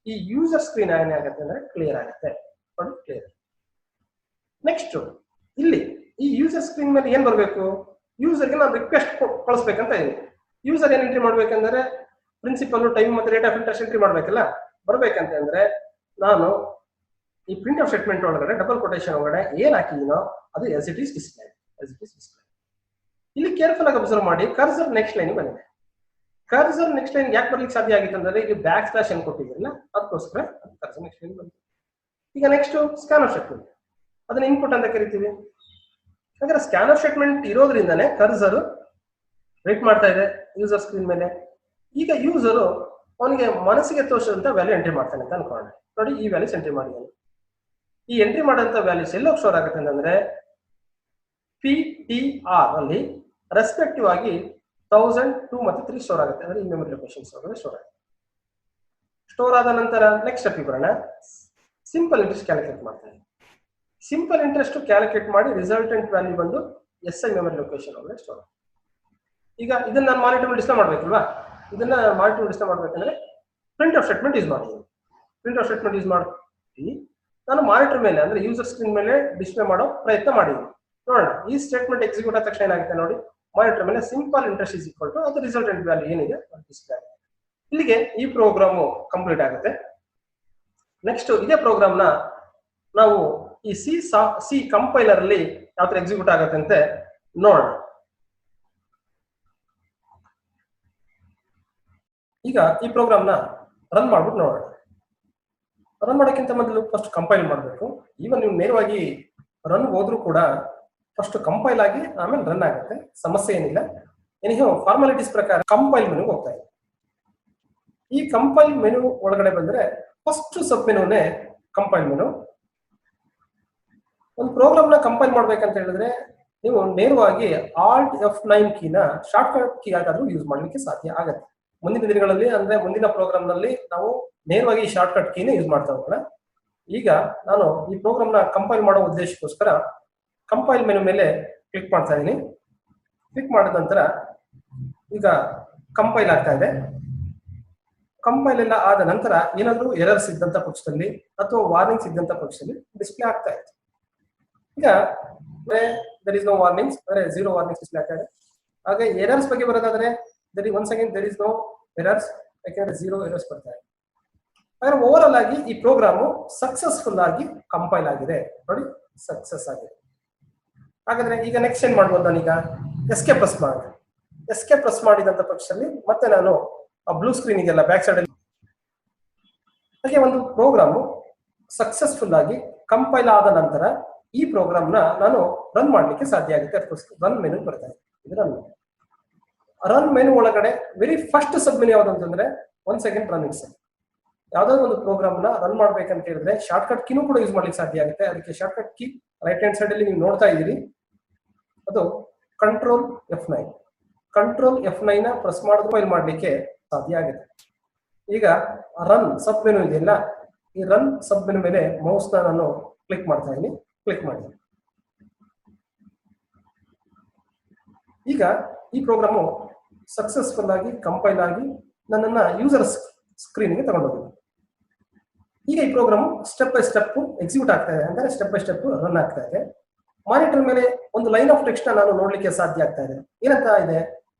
ಈ ಯೂಸರ್ ಸ್ಕ್ರೀನ್ ಏನಾಗುತ್ತೆ ಅಂದ್ರೆ ಕ್ಲಿಯರ್ ಆಗುತ್ತೆ. ನೋಡಿ ಕ್ಲಿಯರ್. ನೆಕ್ಸ್ಟ್ ಇಲ್ಲಿ ಈ ಯೂಸರ್ ಸ್ಕ್ರೀನ್ ಮೇಲೆ ಏನ್ ಬರಬೇಕು, ಯೂಸರ್ಗೆ ನಾನು ರಿಕ್ವೆಸ್ಟ್ ಕಳಿಸ್ಬೇಕಂತ ಇದೆ. ಯೂಸರ್ ಏನ್ ಎಂಟ್ರಿ ಮಾಡ್ಬೇಕಂದ್ರೆ ಪ್ರಿನ್ಸಿಪಲ್, ಟೈಮ್ ಮತ್ತೆ ರೇಟ್ ಆಫ್ ಇಂಟ್ರೆಸ್ಟ್ ಎಂಟ್ರಿ ಮಾಡ್ಬೇಕಲ್ಲ. ಬರ್ಬೇಕಂತ ಅಂದ್ರೆ ನಾನು ಈ ಪ್ರಿಂಟ್ ಆಫ್ ಸ್ಟೇಟ್ಮೆಂಟ್ ಒಳಗಡೆ ಡಬಲ್ ಕೊಟೇಶನ್ ಒಳಗಡೆ ಏನ್ ಹಾಕಿದೀನೋ ಅದು as it is ಡಿಸ್ಪ್ಲೇ. ಇಲ್ಲಿ ಕೇರ್ಫುಲ್ ಆಗಿ ಅಬ್ಸರ್ವ್ ಮಾಡಿ, ಕರ್ಸರ್ ನೆಕ್ಸ್ಟ್ ಲೈನ್ ಬಂದಿದೆ. ಕರ್ಸರ್ ನೆಕ್ಸ್ಟ್ ಲೈನ್ ಯಾಕೆ ಬರ್ಲಿಕ್ಕೆ ಸಾಧ್ಯ ಆಗಿತ್ತು ಅಂದ್ರೆ ಇಲ್ಲಿ ಬ್ಯಾಕ್ ಸ್ಲಾಶ್ ಅನ್ನು ಕೊಟ್ಟಿದ್ರಲ್ಲ, ಅದಕ್ಕೋಸ್ಕರ ಕರ್ಸರ್ ನೆಕ್ಸ್ಟ್ ಲೈನ್ ಬಂತು. ಈಗ ನೆಕ್ಸ್ಟ್ ಸ್ಕ್ಯಾನ್ ಆಫ್ ಸ್ಟೇಟ್ಮೆಂಟ್, ಅದನ್ನ ಇನ್ಪುಟ್ ಅಂತ ಕರಿತೀವಿ. ಹಾಗಾದ್ರೆ ಸ್ಕ್ಯಾನ್ ಆಫ್ ಸ್ಟೇಟ್ಮೆಂಟ್ ಇರೋದ್ರಿಂದಾನೇ ಕರ್ಸರ್ ವೇಟ್ ಮಾಡ್ತಾ ಇದೆ ಯೂಸರ್ ಸ್ಕ್ರೀನ್ ಮೇಲೆ. ಈಗ ಯೂಸರು ಅವನಿಗೆ ಮನಸ್ಸಿಗೆ ತೋರಿಸಿದಂತ ವ್ಯಾಲ್ಯೂ ಎಂಟ್ರಿ ಮಾಡ್ತಾನೆ ಅಂತ ಅನ್ಕೊಳ್ಳೋಣ. ನೋಡಿ ಈ ವ್ಯಾಲ್ಯೂಸ್ ಎಂಟ್ರಿ ಮಾಡಿದ್ದಾನೆ. ಈ ಎಂಟ್ರಿ ಮಾಡಂತ ವ್ಯಾಲ್ಯೂಸ್ ಎಲ್ಲೋಗಿ ಸ್ಟೋರ್ ಆಗುತ್ತೆ ಅಂತಂದ್ರೆ PTR ಅಲ್ಲಿ ರೆಸ್ಪೆಕ್ಟಿವ್ ಆಗಿ 1000, 2 ಮತ್ತೆ 3 ಸ್ಟೋರ್ ಆಗುತ್ತೆ. ಅಂದ್ರೆ ಈ ಮೆಮೊರಿ ಲೊಕೇಶನ್ಸ್ ಒಳಗಡೆ ಸ್ಟೋರ್ ಆಗುತ್ತೆ. ಸ್ಟೋರ್ ಆದ ನಂತರ ನೆಕ್ಸ್ಟ್ ಸ್ಟೆಪ್ ಬರೋಣ. ಸಿಂಪಲ್ ಇಂಟ್ರೆಸ್ಟ್ ಕ್ಯಾಲ್ಕುಲೇಟ್ ಮಾಡ್ತಾನೆ. ಸಿಂಪಲ್ ಇಂಟ್ರೆಸ್ಟ್ ಕ್ಯಾಲ್ಕುಲೇಟ್ ಮಾಡಿ ರಿಸಲ್ಟೆಂಟ್ ವ್ಯಾಲ್ಯೂ ಬಂದು SI ಮೆಮರಿ ಲೊಕೇಶನ್ ಒಳಗಡೆ ಸ್ಟೋರ್. ಈಗ ಇದನ್ನ ನಾನು ಮಾನಿಟರ್ ಡಿಸ್ಪ್ಲೇ ಮಾಡ್ಬೇಕಲ್ವಾ, ಇದನ್ನ ಮಾನಿಟರ್ ಡಿಸ್ಪ್ಲೇ ಮಾಡ್ಬೇಕಂದ್ರೆ ಪ್ರಿಂಟ್ ಆಫ್ ಸ್ಟೇಟ್ಮೆಂಟ್ ಯೂಸ್ ಮಾಡಿ. ಪ್ರಿಂಟ್ ಆಫ್ ಸ್ಟೇಟ್ಮೆಂಟ್ ಯೂಸ್ ಮಾಡಿ ನಾನು ಮಾನಿಟರ್ ಮೇಲೆ ಅಂದ್ರೆ ಯೂಸರ್ ಸ್ಕ್ರೀನ್ ಮೇಲೆ ಡಿಸ್ಪ್ಲೇ ಮಾಡೋ ಪ್ರಯತ್ನ ಮಾಡಿದ್ದೀನಿ. ನೋಡೋಣ ಈ ಸ್ಟೇಟ್ಮೆಂಟ್ ಎಕ್ಸಿಕ್ಯೂಟ್ ಆದ ತಕ್ಷಣ ಏನಾಗುತ್ತೆ ನೋಡಿ, ಮಾನಿಟರ್ ಮೇಲೆ simple interest is equal to ಅದು ರಿಸಲ್ಟೆಂಟ್ ವ್ಯಾಲ್ಯೂ ಏನಿದೆ ಡಿಸ್ಪ್ಲೇ ಆಗುತ್ತೆ. ಇಲ್ಲಿಗೆ ಈ ಪ್ರೋಗ್ರಾಮು ಕಂಪ್ಲೀಟ್ ಆಗುತ್ತೆ. ನೆಕ್ಸ್ಟ್ ಇದೇ ಪ್ರೋಗ್ರಾಮ್ನ ನಾವು ಈ ಸಿ ಕಂಪೈಲರ್ ಅಲ್ಲಿ ಯಾವ ತರ ಎಕ್ಸಿಕ್ಯೂಟ್ ಆಗುತ್ತೆ ಅಂತ ನೋಡೋಣ. ಈಗ ಈ ಪ್ರೋಗ್ರಾಮ್ನ ರನ್ ಮಾಡ್ಬಿಟ್ಟು ನೋಡೋಣ. ರನ್ ಮಾಡೋಕ್ಕಿಂತ ಮೊದಲು ಫಸ್ಟ್ ಕಂಪೈಲ್ ಮಾಡಬೇಕು. ಈವನ್ ನೀವು ನೇರವಾಗಿ ರನ್ ಹೋದ್ರೂ ಕೂಡ ಫಸ್ಟ್ ಕಂಪೈಲ್ ಆಗಿ ಆಮೇಲೆ ರನ್ ಆಗುತ್ತೆ, ಸಮಸ್ಯೆ ಏನಿಲ್ಲ. ಏನಿಹೋ ಫಾರ್ಮಾಲಿಟೀಸ್ ಪ್ರಕಾರ ಕಂಪೈಲ್ ಮೆನು ಹೋಗ್ತಾ ಇದೆ. ಈ ಕಂಪೈಲ್ ಮೆನು ಒಳಗಡೆ ಬಂದ್ರೆ ಫಸ್ಟ್ ಸಬ್ ಮೆನುನೇ ಕಂಪೈಲ್ ಮೆನು. ಒಂದು ಪ್ರೋಗ್ರಾಮ್ ನ ಕಂಪೈಲ್ ಮಾಡ್ಬೇಕಂತ ಹೇಳಿದ್ರೆ ನೀವು ನೇರವಾಗಿ Alt F9 ಕೀನ ಶಾರ್ಟ್ ಕಟ್ ಕೀ ಆಗಾದ್ರೂ ಯೂಸ್ ಮಾಡ್ಲಿಕ್ಕೆ ಸಾಧ್ಯ ಆಗುತ್ತೆ. ಮುಂದಿನ ದಿನಗಳಲ್ಲಿ ಅಂದ್ರೆ ಮುಂದಿನ ಪ್ರೋಗ್ರಾಮ್ ನಲ್ಲಿ ನಾವು ನೇರವಾಗಿ ಶಾರ್ಟ್ ಕಟ್ ಕೀನೇ ಯೂಸ್ ಮಾಡ್ತಾ ಹೋಗೋಣ. ಈಗ ನಾನು ಈ ಪ್ರೋಗ್ರಾಮ್ ನ ಕಂಪೈಲ್ ಮಾಡೋ ಉದ್ದೇಶಕ್ಕೋಸ್ಕರ ಕಂಪೈಲ್ ಮೆನು ಮೇಲೆ ಕ್ಲಿಕ್ ಮಾಡ್ತಾ ಇದ್ದೀನಿ. ಕ್ಲಿಕ್ ಮಾಡಿದ ನಂತರ ಈಗ ಕಂಪೈಲ್ ಆಗ್ತಾ ಇದೆ. ಕಂಪೈಲ್ ಎಲ್ಲ ಆದ ನಂತರ ಏನಾದರೂ ಎರರ್ಸ್ ಇದ್ದಂತ ಪಕ್ಷದಲ್ಲಿ ಅಥವಾ ವಾರ್ನಿಂಗ್ಸ್ ಇದ್ದಂತ ಪಕ್ಷದಲ್ಲಿ ಡಿಸ್ಪ್ಲೇ ಆಗ್ತಾ ಇದೆ. ಈಗ there is no warnings ಅಂದ್ರೆ 0 ವಾರ್ನಿಂಗ್ಸ್ ಡಿಸ್ಪ್ಲೇ ಆಗ್ತಾ ಇದೆ. ಹಾಗೆ ಎರರ್ಸ್ ಬಗ್ಗೆ ಬರೋದಾದ್ರೆ once again there is no errors, ಯಾಕಂದ್ರೆ 0 ಎರರ್ಸ್ ಬರ್ತಾ ಇದೆ. ಹಾಗಾದ್ರೆ ಓವರ್ ಆಲ್ ಆಗಿ ಈ ಪ್ರೋಗ್ರಾಮು ಸಕ್ಸಸ್ಫುಲ್ ಆಗಿ ಕಂಪೈಲ್ ಆಗಿದೆ ನೋಡಿ, ಸಕ್ಸಸ್ ಆಗಿದೆ. ಹಾಗಾದ್ರೆ ಈಗ ನೆಕ್ಸ್ಟ್ ಏನ್ ಮಾಡ್ಬೋದು, ನಾನೀಗ ಎಸ್ಕೇಪ್ ಪ್ರೆಸ್ ಮಾಡಿದೆ. ಎಸ್ಕೇಪ್ ಪ್ರೆಸ್ ಮಾಡಿದಂತ ಪಕ್ಷದಲ್ಲಿ ಮತ್ತೆ ನಾನು ಆ ಬ್ಲೂ ಸ್ಕ್ರೀನ್ ಇದೆಯಲ್ಲ ಬ್ಯಾಕ್ ಸೈಡ್ ಅಲ್ಲಿ, ಹಾಗೆ ಒಂದು ಪ್ರೋಗ್ರಾಮು ಸಕ್ಸಸ್ಫುಲ್ ಆಗಿ ಕಂಪೈಲ್ ಆದ ನಂತರ ಈ ಪ್ರೋಗ್ರಾಮ್ ನ ನಾನು ರನ್ ಮಾಡ್ಲಿಕ್ಕೆ ಸಾಧ್ಯ ಆಗುತ್ತೆ. ಅದಕ್ಕೋಸ್ಕರ ರನ್ ಮೆನು ಬರ್ತಾ ಇದೆ. ಇದು ರನ್ ಮೆನು ಒಳಗಡೆ ವೆರಿ ಫಸ್ಟ್ ಸಬ್ ಮೆನು ಯಾವ್ದು ಅಂತಂದ್ರೆ ಒನ್ ಸೆಕೆಂಡ್ ರನ್ ಇಟ್ಸ್. ಯಾವ್ದಾದ್ರು ಒಂದು ಪ್ರೋಗ್ರಾಮ್ ನ ರನ್ ಮಾಡ್ಬೇಕಂತ ಹೇಳಿದ್ರೆ ಶಾರ್ಟ್ ಕಟ್ ಕೀನೂ ಕೂಡ ಯೂಸ್ ಮಾಡ್ಲಿಕ್ಕೆ ಸಾಧ್ಯ ಆಗುತ್ತೆ. ಅದಕ್ಕೆ short cut key right hand side ಅಲ್ಲಿ ನೀವು ನೋಡ್ತಾ ಇದ್ದೀರಿ, ಅದು ಕಂಟ್ರೋಲ್ F9. ಕಂಟ್ರೋಲ್ F9 ನ ಪ್ರೆಸ್ ಮಾಡಿದ್ರೆ ಫೈಲ್ ಮಾಡ್ಲಿಕ್ಕೆ ಸಾಧ್ಯ ಆಗುತ್ತೆ. ಈಗ ರನ್ ಸಬ್ ಮೆನು ಇದೆಯಲ್ಲ, ಈ ರನ್ ಸಬ್ ಮೆನು ಮೇಲೆ ಮೌಸ್ ನ ನಾನು ಕ್ಲಿಕ್ ಮಾಡ್ತಾ ಇದ್ದೀನಿ. ಕ್ಲಿಕ್ ಮಾಡಿ ಈಗ ಈ ಪ್ರೋಗ್ರಾಮು ಸಕ್ಸಸ್ಫುಲ್ ಆಗಿ ಕಂಪೈಲ್ ಆಗಿ ನನ್ನನ್ನ ಯೂಸರ್ ಸ್ಕ್ರೀನ್ಗೆ ತಗೊಂಡೋಗಿದೆ. ಈಗ ಈ program step by step execute ಆಗ್ತಾ ಇದೆ, ಅಂದ್ರೆ ಸ್ಟೆಪ್ ಬೈ ಸ್ಟೆಪ್ ರನ್ ಆಗ್ತಾ ಇದೆ. ಮಾನಿಟರ್ ಮೇಲೆ ಒಂದು ಲೈನ್ ಆಫ್ ಟೆಕ್ಸ್ಟ್ ನಾನು ನೋಡ್ಲಿಕ್ಕೆ ಸಾಧ್ಯ ಆಗ್ತಾ ಇದೆ. ಏನಂತ ಇದೆ,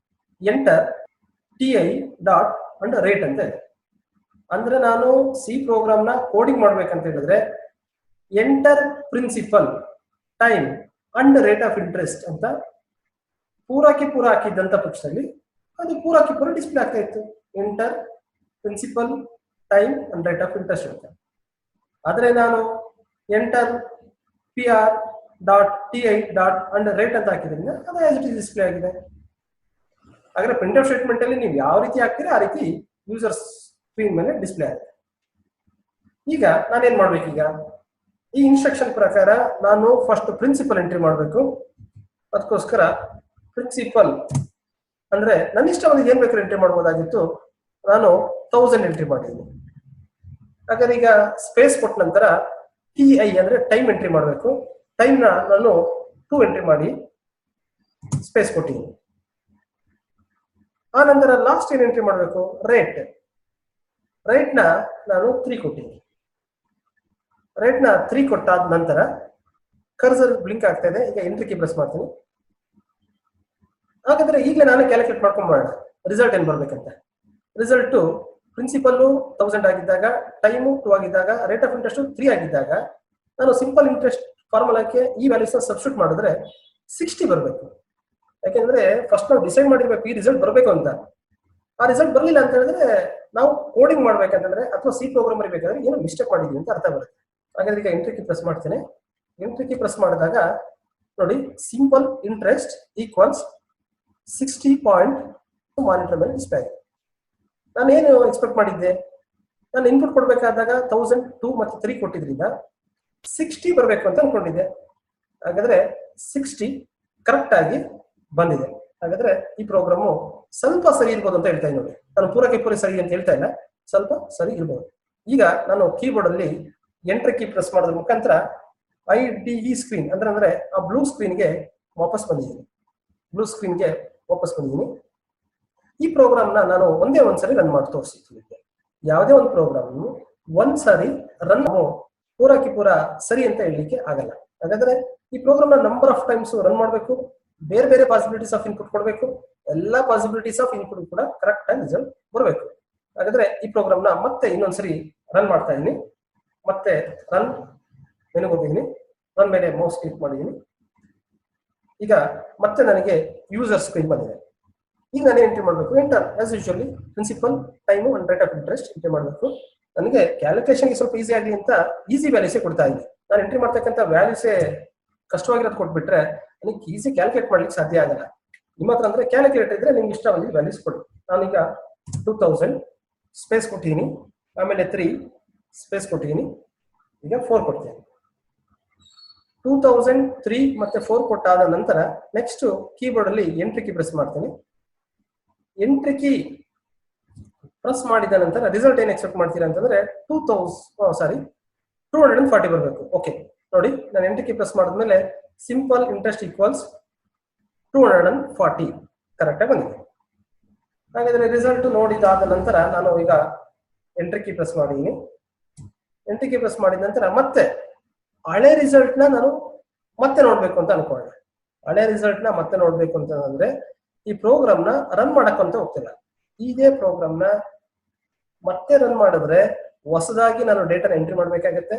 ಎಂಟರ್ TI.rate ಅಂತ ಇದೆ. ಅಂದ್ರೆ ನಾನು ಸಿ ಪ್ರೋಗ್ರಾಮ್ ನ ಕೋಡಿಂಗ್ ಮಾಡ್ಬೇಕಂತ ಹೇಳಿದ್ರೆ enter principal time and rate of interest ಅಂತ ಪೂರಾಕಿ ಪೂರ ಹಾಕಿದ್ದಂತ ಪಕ್ಷದಲ್ಲಿ ಅದು ಪೂರಾಕಿ ಪೂರ ಡಿಸ್ಪ್ಲೇ ಆಗ್ತಾ ಇತ್ತು. Enter principal time and rate of interest ಅಂತ. ಆದ್ರೆ ನಾನು ಎಂಟರ್ PR.TI.rate ಅಂತ ಹಾಕಿದ್ರಿಂದ ಅದು ಆಸ್ ಇಟ್ ಇಸ್ ಡಿಸ್ಪ್ಲೇ ಆಗಿದೆ. ಹಾಗಾದ್ರೆ ಪ್ರಿಂಟ್ ಆಫ್ ಸ್ಟೇಟ್ಮೆಂಟ್ ಅಲ್ಲಿ ನೀವು ಯಾವ ರೀತಿ ಹಾಕ್ತೀರಾ ಆ ರೀತಿ ಯೂಸರ್ ಸ್ಕ್ರೀನ್ ಮೇಲೆ ಡಿಸ್ಪ್ಲೇ ಆಗುತ್ತೆ. ಈಗ ನಾನೇನ್ ಮಾಡ್ಬೇಕೀಗ, ಈ ಇನ್ಸ್ಟ್ರಕ್ಷನ್ ಪ್ರಕಾರ ನಾನು ಫಸ್ಟ್ ಪ್ರಿನ್ಸಿಪಲ್ ಎಂಟ್ರಿ ಮಾಡಬೇಕು. ಅದಕ್ಕೋಸ್ಕರ ಪ್ರಿನ್ಸಿಪಲ್ ಅಂದ್ರೆ ನನ್ನ ಇಷ್ಟ ಒಂದು ಏನ್ ಬೇಕಾದ್ರೆ ಎಂಟ್ರಿ ಮಾಡ್ಬೋದಾಗಿತ್ತು, ನಾನು 1000 ಎಂಟ್ರಿ ಮಾಡಿದ್ದೀನಿ. ಹಾಗಾದ್ರೆ ಈಗ ಸ್ಪೇಸ್ ಕೊಟ್ಟ ನಂತರ TI ಅಂದ್ರೆ ಟೈಮ್ ಎಂಟ್ರಿ ಮಾಡಬೇಕು. ಟೈಮ್ ನ ನಾನು 2 ಎಂಟ್ರಿ ಮಾಡಿ ಸ್ಪೇಸ್ ಕೊಟ್ಟಿದ್ದೀನಿ. ಆ ನಂತರ ಲಾಸ್ಟ್ ಏನ್ ಎಂಟ್ರಿ ಮಾಡಬೇಕು, ರೇಟ್. ರೇಟ್ ನ ನಾನು 3 ಕೊಟ್ಟಿದ್ದೀನಿ. ರೇಟ್ ನ 3 ಕೊಟ್ಟಾದ ನಂತರ ಕರ್ಸರ್ ಬ್ಲಿಂಕ್ ಆಗ್ತಾ ಇದೆ. ಈಗ ಎಂಟ್ರಿ ಕೀ ಪ್ರೆಸ್ ಮಾಡ್ತೀನಿ. ಹಾಗಾದ್ರೆ ಈಗಲೇ ನಾನು ಕ್ಯಾಲ್ಕುಲೇಟ್ ಮಾಡ್ಕೊಂಡು ಮಾಡೋಣ ರಿಸಲ್ಟ್ ಏನ್ ಬರ್ಬೇಕಂತ. ರಿಸಲ್ಟ್ ಪ್ರಿನ್ಸಿಪಲ್ 1000 ಆಗಿದ್ದಾಗ, ಟೈಮು 2 ಆಗಿದ್ದಾಗ, ರೇಟ್ ಆಫ್ ಇಂಟ್ರೆಸ್ಟ್ 3 ಆಗಿದ್ದಾಗ ನಾನು ಸಿಂಪಲ್ ಇಂಟ್ರೆಸ್ಟ್ ಫಾರ್ಮುಲಾಕ್ಕೆ ಈ ವ್ಯಾಲ್ಯೂಸ್ ಸಬ್ಸ್ಟಿಟ್ಯೂಟ್ ಮಾಡಿದ್ರೆ 60 ಬರಬೇಕು. ಯಾಕೆಂದ್ರೆ ಫಸ್ಟ್ ನಾವು ಡಿಸೈಡ್ ಮಾಡಿರ್ಬೇಕು ಈ ರಿಸಲ್ಟ್ ಬರಬೇಕು ಅಂತ. ಆ ರಿಸಲ್ಟ್ ಬರಲಿಲ್ಲ ಅಂತ ಹೇಳಿದ್ರೆ ನಾವು ಕೋಡಿಂಗ್ ಮಾಡ್ಬೇಕಂತಂದ್ರೆ ಅಥವಾ ಸಿ ಪ್ರೋಗ್ರಾಮ್ ಬರೀಬೇಕಾದ್ರೆ ಏನೋ ಮಿಸ್ಟೇಕ್ ಮಾಡಿದೀವಿ ಅಂತ ಅರ್ಥ ಬರುತ್ತೆ. ಹಾಗಾದ್ರೆ ಈಗ ಎಂಟ್ರಿ ಕೀ ಪ್ರೆಸ್ ಮಾಡ್ತೇನೆ. ಎಂಟ್ರಿ ಕೀ ಪ್ರೆಸ್ ಮಾಡಿದಾಗ ನೋಡಿ simple interest equals 60 point monitor ಮೇಲೆ ಡಿಸ್ಪ್ಲೇ ಆಗಿದೆ. ನಾನೇನು ಎಕ್ಸ್ಪೆಕ್ಟ್ ಮಾಡಿದ್ದೆ, ನಾನು ಇನ್ಪುಟ್ ಕೊಡ್ಬೇಕಾದಾಗ 1000, 2 ಮತ್ತು 3 ಕೊಟ್ಟಿದ್ರಿಂದ 60 ಬರಬೇಕು ಅಂತ ಅನ್ಕೊಂಡಿದ್ದೆ. ಹಾಗಾದ್ರೆ 60 ಕರೆಕ್ಟ್ ಆಗಿ ಬಂದಿದೆ. ಹಾಗಾದ್ರೆ ಈ ಪ್ರೋಗ್ರಾಮು ಸ್ವಲ್ಪ ಸರಿ ಇರ್ಬೋದು ಅಂತ ಹೇಳ್ತಾ ಇದ್ದೀನಿ ನೋಡಿ. ನಾನು ಪೂರಕ್ಕೆ ಪೂರ ಸರಿ ಅಂತ ಹೇಳ್ತಾ ಇಲ್ಲ, ಸ್ವಲ್ಪ ಸರಿ ಇರ್ಬೋದು. ಈಗ ನಾನು ಕೀಬೋರ್ಡ್ ಅಲ್ಲಿ ಎಂಟರ್ ಕೀ ಪ್ರೆಸ್ ಮಾಡೋದ್ರ ಮುಖಾಂತರ IDE ಸ್ಕ್ರೀನ್ ಅಂದ್ರೆ ಆ ಬ್ಲೂ ಸ್ಕ್ರೀನ್ಗೆ ವಾಪಸ್ ಬಂದಿದ್ದೀನಿ. ಈ ಪ್ರೋಗ್ರಾಮ್ನ ನಾನು ಒಂದ್ಸರಿ ರನ್ ಮಾಡಿ ತೋರಿಸ್ತೀನಿ. ಯಾವುದೇ ಒಂದು ಪ್ರೋಗ್ರಾಮ್ ಒಂದ್ಸರಿ ರನ್ ಪೂರ ಸರಿ ಅಂತ ಹೇಳಲಿಕ್ಕೆ ಆಗಲ್ಲ. ಹಾಗಾದ್ರೆ ಈ ಪ್ರೋಗ್ರಾಮ್ ನ ನಂಬರ್ ಆಫ್ ಟೈಮ್ಸ್ ರನ್ ಮಾಡಬೇಕು, ಬೇರೆ ಪಾಸಿಬಿಲಿಟೀಸ್ ಆಫ್ ಇನ್ಪುಟ್ ಕೊಡಬೇಕು, ಎಲ್ಲಾ ಪಾಸಿಬಿಲಿಟೀಸ್ ಆಫ್ ಇನ್ಪುಟ್ ಕೂಡ ಕರೆಕ್ಟ್ ಆಗಿ ರಿಸಲ್ಟ್ ಬರಬೇಕು. ಹಾಗಾದ್ರೆ ಈ ಪ್ರೋಗ್ರಾಮ್ ನ ಮತ್ತೆ ಇನ್ನೊಂದ್ಸರಿ ರನ್ ಮಾಡ್ತಾ ಇದ್ದೀನಿ. ಮತ್ತೆ ರನ್ ಮೆನುಗೆ ಹೋಗಿದ್ದೀನಿ, ರನ್ ಮೇಲೆ ಮೌಸ್ ಕ್ಲಿಕ್ ಮಾಡಿದ್ದೀನಿ. ಈಗ ಮತ್ತೆ ನನಗೆ ಯೂಸರ್ ಸ್ಕ್ರೀನ್ ಬಂದಿದೆ. ಈಗ ನಾನು ಎಂಟ್ರಿ ಮಾಡಬೇಕು, enter as usually principal, time and rate of interest entry ಮಾಡಬೇಕು. ನನಗೆ ಕ್ಯಾಲ್ಕುಲೇಷನ್ಗೆ ಸ್ವಲ್ಪ ಈಸಿ ಆಗಲಿ ಅಂತ ಈಸಿ ವ್ಯಾಲ್ಯೂಸೇ ಕೊಡ್ತಾ ಇದೆ. ನಾನು ಎಂಟ್ರಿ ಮಾಡ್ತಕ್ಕಂಥ ವ್ಯಾಲ್ಯೂಸೇ ಕಷ್ಟವಾಗಿರೋದು ಕೊಟ್ಬಿಟ್ರೆ ನನಗೆ ಈಸಿ ಕ್ಯಾಲ್ಕುಲೇಟ್ ಮಾಡ್ಲಿಕ್ಕೆ ಸಾಧ್ಯ ಆಗಲ್ಲ. ನಿಮ್ಮ ಹತ್ರ ಅಂದ್ರೆ ಕ್ಯಾಲ್ಕುಲೇಟರ್ ಇದ್ರೆ ನಿಮ್ಗೆ ಇಷ್ಟ ಬಂದಿದ್ದು ವ್ಯಾಲ್ಯೂಸ್ ಕೊಡಿ. ನಾನೀಗ 2000 ಸ್ಪೇಸ್ ಕೊಟ್ಟಿದ್ದೀನಿ, ಆಮೇಲೆ 3 ಸ್ಪೇಸ್ ಕೊಟ್ಟಿದ್ದೀನಿ, ಈಗ 4 ಕೊಡ್ತೀನಿ. 2003 ಮತ್ತೆ 4 ಕೊಟ್ಟಾದ ನಂತರ ನೆಕ್ಸ್ಟ್ ಕೀಬೋರ್ಡ್ ಅಲ್ಲಿ ಎಂಟ್ರಿ ಕೀ ಪ್ರೆಸ್ ಮಾಡ್ತೀನಿ. ಎಂಟ್ರಿ ಕೀ ಪ್ರೆಸ್ ಮಾಡಿದ ನಂತರ ರಿಸಲ್ಟ್ ಏನ್ ಎಕ್ಸ್ಪೆಕ್ಟ್ ಮಾಡ್ತೀರಾ ಅಂತಂದ್ರೆ 240 ಬರಬೇಕು. ಓಕೆ ನೋಡಿ, ನಾನು ಎಂಟ್ರಿ ಕೀ ಪ್ರೆಸ್ ಮಾಡಿದ್ಮೇಲೆ ಸಿಂಪಲ್ ಇಂಟ್ರೆಸ್ಟ್ ಈಕ್ವಲ್ಸ್ 240 ಕರೆಕ್ಟ್ ಆಗಿ ಬಂದಿದೆ. ಹಾಗಾದ್ರೆ ರಿಸಲ್ಟ್ ನೋಡಿದಾದ ನಂತರ ನಾನು ಈಗ ಎಂಟ್ರಿ ಕೀ ಪ್ರೆಸ್ ಮಾಡಿದ್ದೀನಿ. ಎಂಟ್ರಿ ಕೀ ಪ್ರೆಸ್ ಮಾಡಿದ ನಂತರ ಮತ್ತೆ ಹಳೆ ರಿಸಲ್ಟ್ ನ ನಾನು ಮತ್ತೆ ನೋಡ್ಬೇಕು ಅಂತ ಅನ್ಕೊಂಡೆ. ಹಳೆ ರಿಸಲ್ಟ್ ನ ಮತ್ತೆ ನೋಡ್ಬೇಕು ಅಂತಂದ್ರೆ ಈ ಪ್ರೋಗ್ರಾಮ್ ನ ರನ್ ಮಾಡಕ್ಕಂತ ಹೋಗ್ತಿಲ್ಲ. ಇದೇ ಪ್ರೋಗ್ರಾಮ್ ನ ಮತ್ತೆ ರನ್ ಮಾಡಿದ್ರೆ ಹೊಸದಾಗಿ ನಾನು ಡೇಟಾ ಎಂಟ್ರಿ ಮಾಡ್ಬೇಕಾಗತ್ತೆ,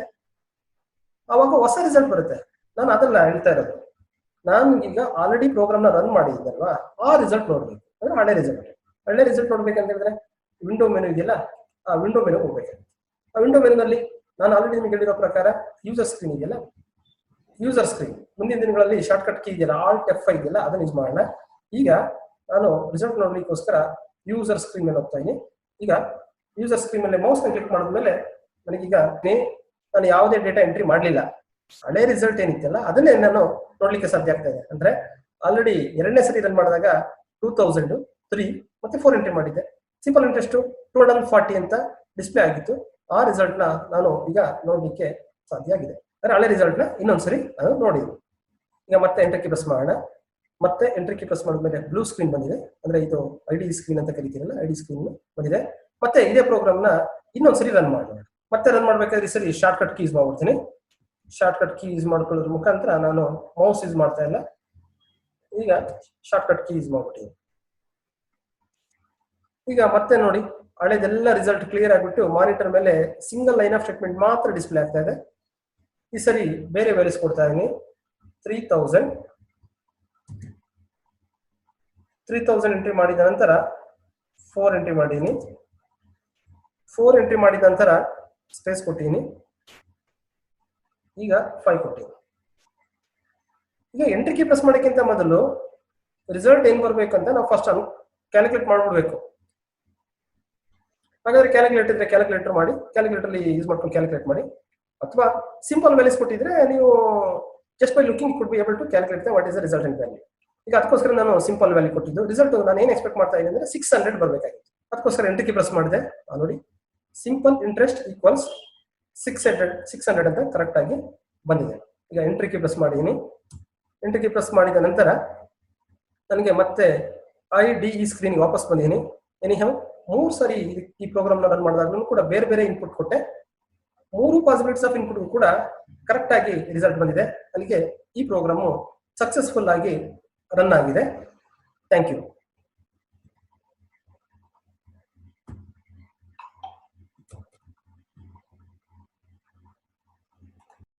ಅವಾಗ ಹೊಸ ರಿಸಲ್ಟ್ ಬರುತ್ತೆ. ನಾನು ಅದಲ್ಲ ಹೇಳ್ತಾ ಇರೋದು. ನಾನು ಈಗ ಆಲ್ರೆಡಿ ಪ್ರೋಗ್ರಾಮ್ ನ ರನ್ ಮಾಡಿದ್ದಲ್ವಾ, ಆ ರಿಸಲ್ಟ್ ನೋಡ್ಬೇಕು ಅಂದ್ರೆ ಹಳೆ ರಿಸಲ್ಟ್ ನೋಡ್ಬೇಕಂತ ಹೇಳಿದ್ರೆ ವಿಂಡೋ ಮೆನು ಇದೆಯಲ್ಲ, ಆ ವಿಂಡೋ ಮೆನು ಹೋಗ್ಬೇಕು. ಆ ವಿಂಡೋ ಮೆನುನಲ್ಲಿ ನಾನು ಆಲ್ರೆಡಿ ನಿಮಗೆ ಹೇಳಿರೋ ಪ್ರಕಾರ ಯೂಸರ್ ಸ್ಕ್ರೀನ್ ಇದೆಯಲ್ಲ, ಯೂಸರ್ ಸ್ಕ್ರೀನ್ ಮುಂದಿನ ದಿನಗಳಲ್ಲಿ ಶಾರ್ಟ್ ಕಟ್ ಕೀ ಇದೆಯಲ್ಲ, Alt F5 ಇದೆಯಲ್ಲ, ಅದನ್ನ ಯೂಸ್ ಮಾಡೋಣ. ಈಗ ನಾನು ರಿಸಲ್ಟ್ ನೋಡ್ಲಿಕ್ಕೋಸ್ಕರ ಯೂಸರ್ ಸ್ಕ್ರೀನ್ ಮೇಲೆ ಹೋಗ್ತಾ ಇದ್ದೀನಿ. ಈಗ ಯೂಸರ್ ಸ್ಕ್ರೀನ್ ಮೇಲೆ ಮೌಸ್ ಕ್ಲಿಕ್ ಮಾಡಿದ್ಮೇಲೆ ನನಗೀಗ ನಾನು ಯಾವುದೇ ಡೇಟಾ ಎಂಟ್ರಿ ಮಾಡಲಿಲ್ಲ, ಹಳೆ ರಿಸಲ್ಟ್ ಏನಿತ್ತಲ್ಲ ಅದನ್ನೇ ನಾನು ನೋಡ್ಲಿಕ್ಕೆ ಸಾಧ್ಯ ಆಗ್ತಾ ಇದೆ. ಅಂದ್ರೆ ಆಲ್ರೆಡಿ ಎರಡನೇ ಸರಿ ರನ್ ಮಾಡಿದಾಗ 2000, 3 ಮತ್ತೆ 4 ಎಂಟ್ರಿ ಮಾಡಿದ್ದೆ. ಸಿಂಪಲ್ ಇಂಟ್ರೆಸ್ಟ್ 240 ಅಂತ ಡಿಸ್ಪ್ಲೇ ಆಗಿತ್ತು. ಆ ರಿಸಲ್ಟ್ ನ ನಾನು ಈಗ ನೋಡ್ಲಿಕ್ಕೆ ಸಾಧ್ಯ ಆಗಿದೆ. ಅಂದ್ರೆ ಹಳೆ ರಿಸಲ್ಟ್ ನ ಇನ್ನೊಂದ್ಸರಿ ನಾನು ನೋಡಿದ್ದೀನಿ. ಈಗ ಮತ್ತೆ ಎಂಟ್ರಿ ಕೀ ಪ್ರೆಸ್ ಮಾಡೋಣ. ಮತ್ತೆ ಎಂಟ್ರಿ ಕೀ ಪ್ರೆಸ್ ಮಾಡಿದ್ಮೇಲೆ ಬ್ಲೂ ಸ್ಕ್ರೀನ್ ಬಂದಿದೆ, ಅಂದ್ರೆ ಇದು IDE ಸ್ಕ್ರೀನ್ ಅಂತ ಕರಿತೀರಲ್ಲ, IDE ಸ್ಕ್ರೀನ್ ಬಂದಿದೆ. ಮತ್ತೆ ಇದೇ ಪ್ರೋಗ್ರಾಮ್ ನ ಇನ್ನೊಂದ್ಸರಿ ರನ್ ಮಾಡೋಣ. ಮತ್ತೆ ರನ್ ಮಾಡ್ಬೇಕಾದ್ರೆ ಈ ಸರಿ ಶಾರ್ಟ್ ಕಟ್ ಕೀ ಯೂಸ್ ಮಾಡ್ಬಿಡ್ತೀನಿ. ಶಾರ್ಟ್ ಕಟ್ ಕೀ ಯೂಸ್ ಮಾಡ್ಕೊಳ್ಳೋದ್ರ ಮುಖಾಂತರ ನಾನು ಮೌಸ್ ಯೂಸ್ ಮಾಡ್ತಾ ಇಲ್ಲ, ಈಗ ಶಾರ್ಟ್ ಕಟ್ ಕೀ ಯೂಸ್ ಮಾಡ್ಬಿಟ್ಟಿದ್ದೀನಿ. ಈಗ ಮತ್ತೆ ನೋಡಿ, ಹಳೆದೆಲ್ಲ ರಿಸಲ್ಟ್ ಕ್ಲಿಯರ್ ಆಗಿಬಿಟ್ಟು ಮಾನಿಟರ್ ಮೇಲೆ ಸಿಂಗಲ್ ಲೈನ್ ಆಫ್ ಸ್ಟೇಟ್ಮೆಂಟ್ ಮಾತ್ರ ಡಿಸ್ಪ್ಲೇ ಆಗ್ತಾ ಇದೆ. ಈ ಸರಿ ಬೇರೆ ವ್ಯಾಲ್ಯೂಸ್ ಕೊಡ್ತಾ ಇದೀನಿ. 3000 ಎಂಟ್ರಿ ಮಾಡಿದ ನಂತರ 4 ಎಂಟ್ರಿ ಮಾಡಿದೀನಿ. 4 ಎಂಟ್ರಿ ಮಾಡಿದ ನಂತರ ಸ್ಪೇಸ್ ಕೊಟ್ಟಿದ್ದೀನಿ, ಈಗ 5 ಕೊಟ್ಟಿದ್ದೀನಿ. ಈಗ ಎಂಟ್ರಿ ಕೀ ಪ್ರೆಸ್ ಮಾಡೋಕ್ಕಿಂತ ಮೊದಲು ರಿಸಲ್ಟ್ ಏನ್ ಬರ್ಬೇಕಂತ ನಾವು ಫಸ್ಟ್ ಕ್ಯಾಲ್ಕುಲೇಟ್ ಮಾಡ್ಬಿಡ್ಬೇಕು. ಹಾಗಾದ್ರೆ ಕ್ಯಾಲ್ಕುಲೇಟರ್ ಇದ್ರೆ ಕ್ಯಾಲ್ಕುಲೇಟರ್ ಮಾಡಿ, ಕ್ಯಾಲ್ಕುಲೇಟರ್ ಯೂಸ್ ಮಾಡ್ಕೊಂಡು ಕ್ಯಾಲ್ಕುಲೇಟ್ ಮಾಡಿ, ಅಥವಾ ಸಿಂಪಲ್ ವ್ಯಾಲ್ಯೂಸ್ ಕೊಟ್ಟಿದ್ರೆ ನೀವು just by looking could be able to calculate what is the resultant value. ಈಗ ಅದಕ್ಕೋಸ್ಕರ ನಾನು ಸಿಂಪಲ್ ವ್ಯಾಲ್ಯೂ ಕೊಟ್ಟಿದ್ದು. ರಿಸಲ್ಟ್ ನಾನು ಏನ್ ಎಕ್ಸ್ಪೆಕ್ಟ್ ಮಾಡ್ತಾ ಇದ್ದೀನಿ ಅಂದ್ರೆ 600 ಬರಬೇಕಾಗಿತ್ತು. ಅದಕ್ಕೋಸ್ಕರ ಎಂಟ್ರಿ ಕೀ ಪ್ರೆಸ್ ಮಾಡಿದೆ. ನೋಡಿ, ಸಿಂಪಲ್ ಇಂಟ್ರೆಸ್ಟ್ ಈಕ್ವಲ್ಸ್ 600 ಅಂತ ಕರೆಕ್ಟ್ ಆಗಿ ಬಂದಿದೆ. ಈಗ ಎಂಟ್ರಿ ಕೀ ಪ್ರೆಸ್ ಮಾಡಿದ್ದೀನಿ. ಎಂಟ್ರಿ ಕೀ ಪ್ರೆಸ್ ಮಾಡಿದ ನಂತರ ನನಗೆ ಮತ್ತೆ IDE ಸ್ಕ್ರೀನ್ ವಾಪಸ್ ಬಂದಿದ್ದೀನಿ. ಎನಿಹೌ 3 ಸರಿ ಈ ಪ್ರೋಗ್ರಾಮ್ ನ ರನ್ ಮಾಡಿದಾಗಲೂ ಕೂಡ ಬೇರೆ ಇನ್ಪುಟ್ ಕೊಟ್ಟೆ. 3 ಪಾಸಿಬಿಲಿಟೀಸ್ ಆಫ್ ಇನ್ಪುಟ್ ಕೂಡ ಕರೆಕ್ಟ್ ಆಗಿ ರಿಸಲ್ಟ್ ಬಂದಿದೆ. ಅಲ್ಲಿಗೆ ಈ ಪ್ರೋಗ್ರಾಮು ಸಕ್ಸಸ್ಫುಲ್ ಆಗಿ ರನ್ ಆಗಿದೆ. Thank you.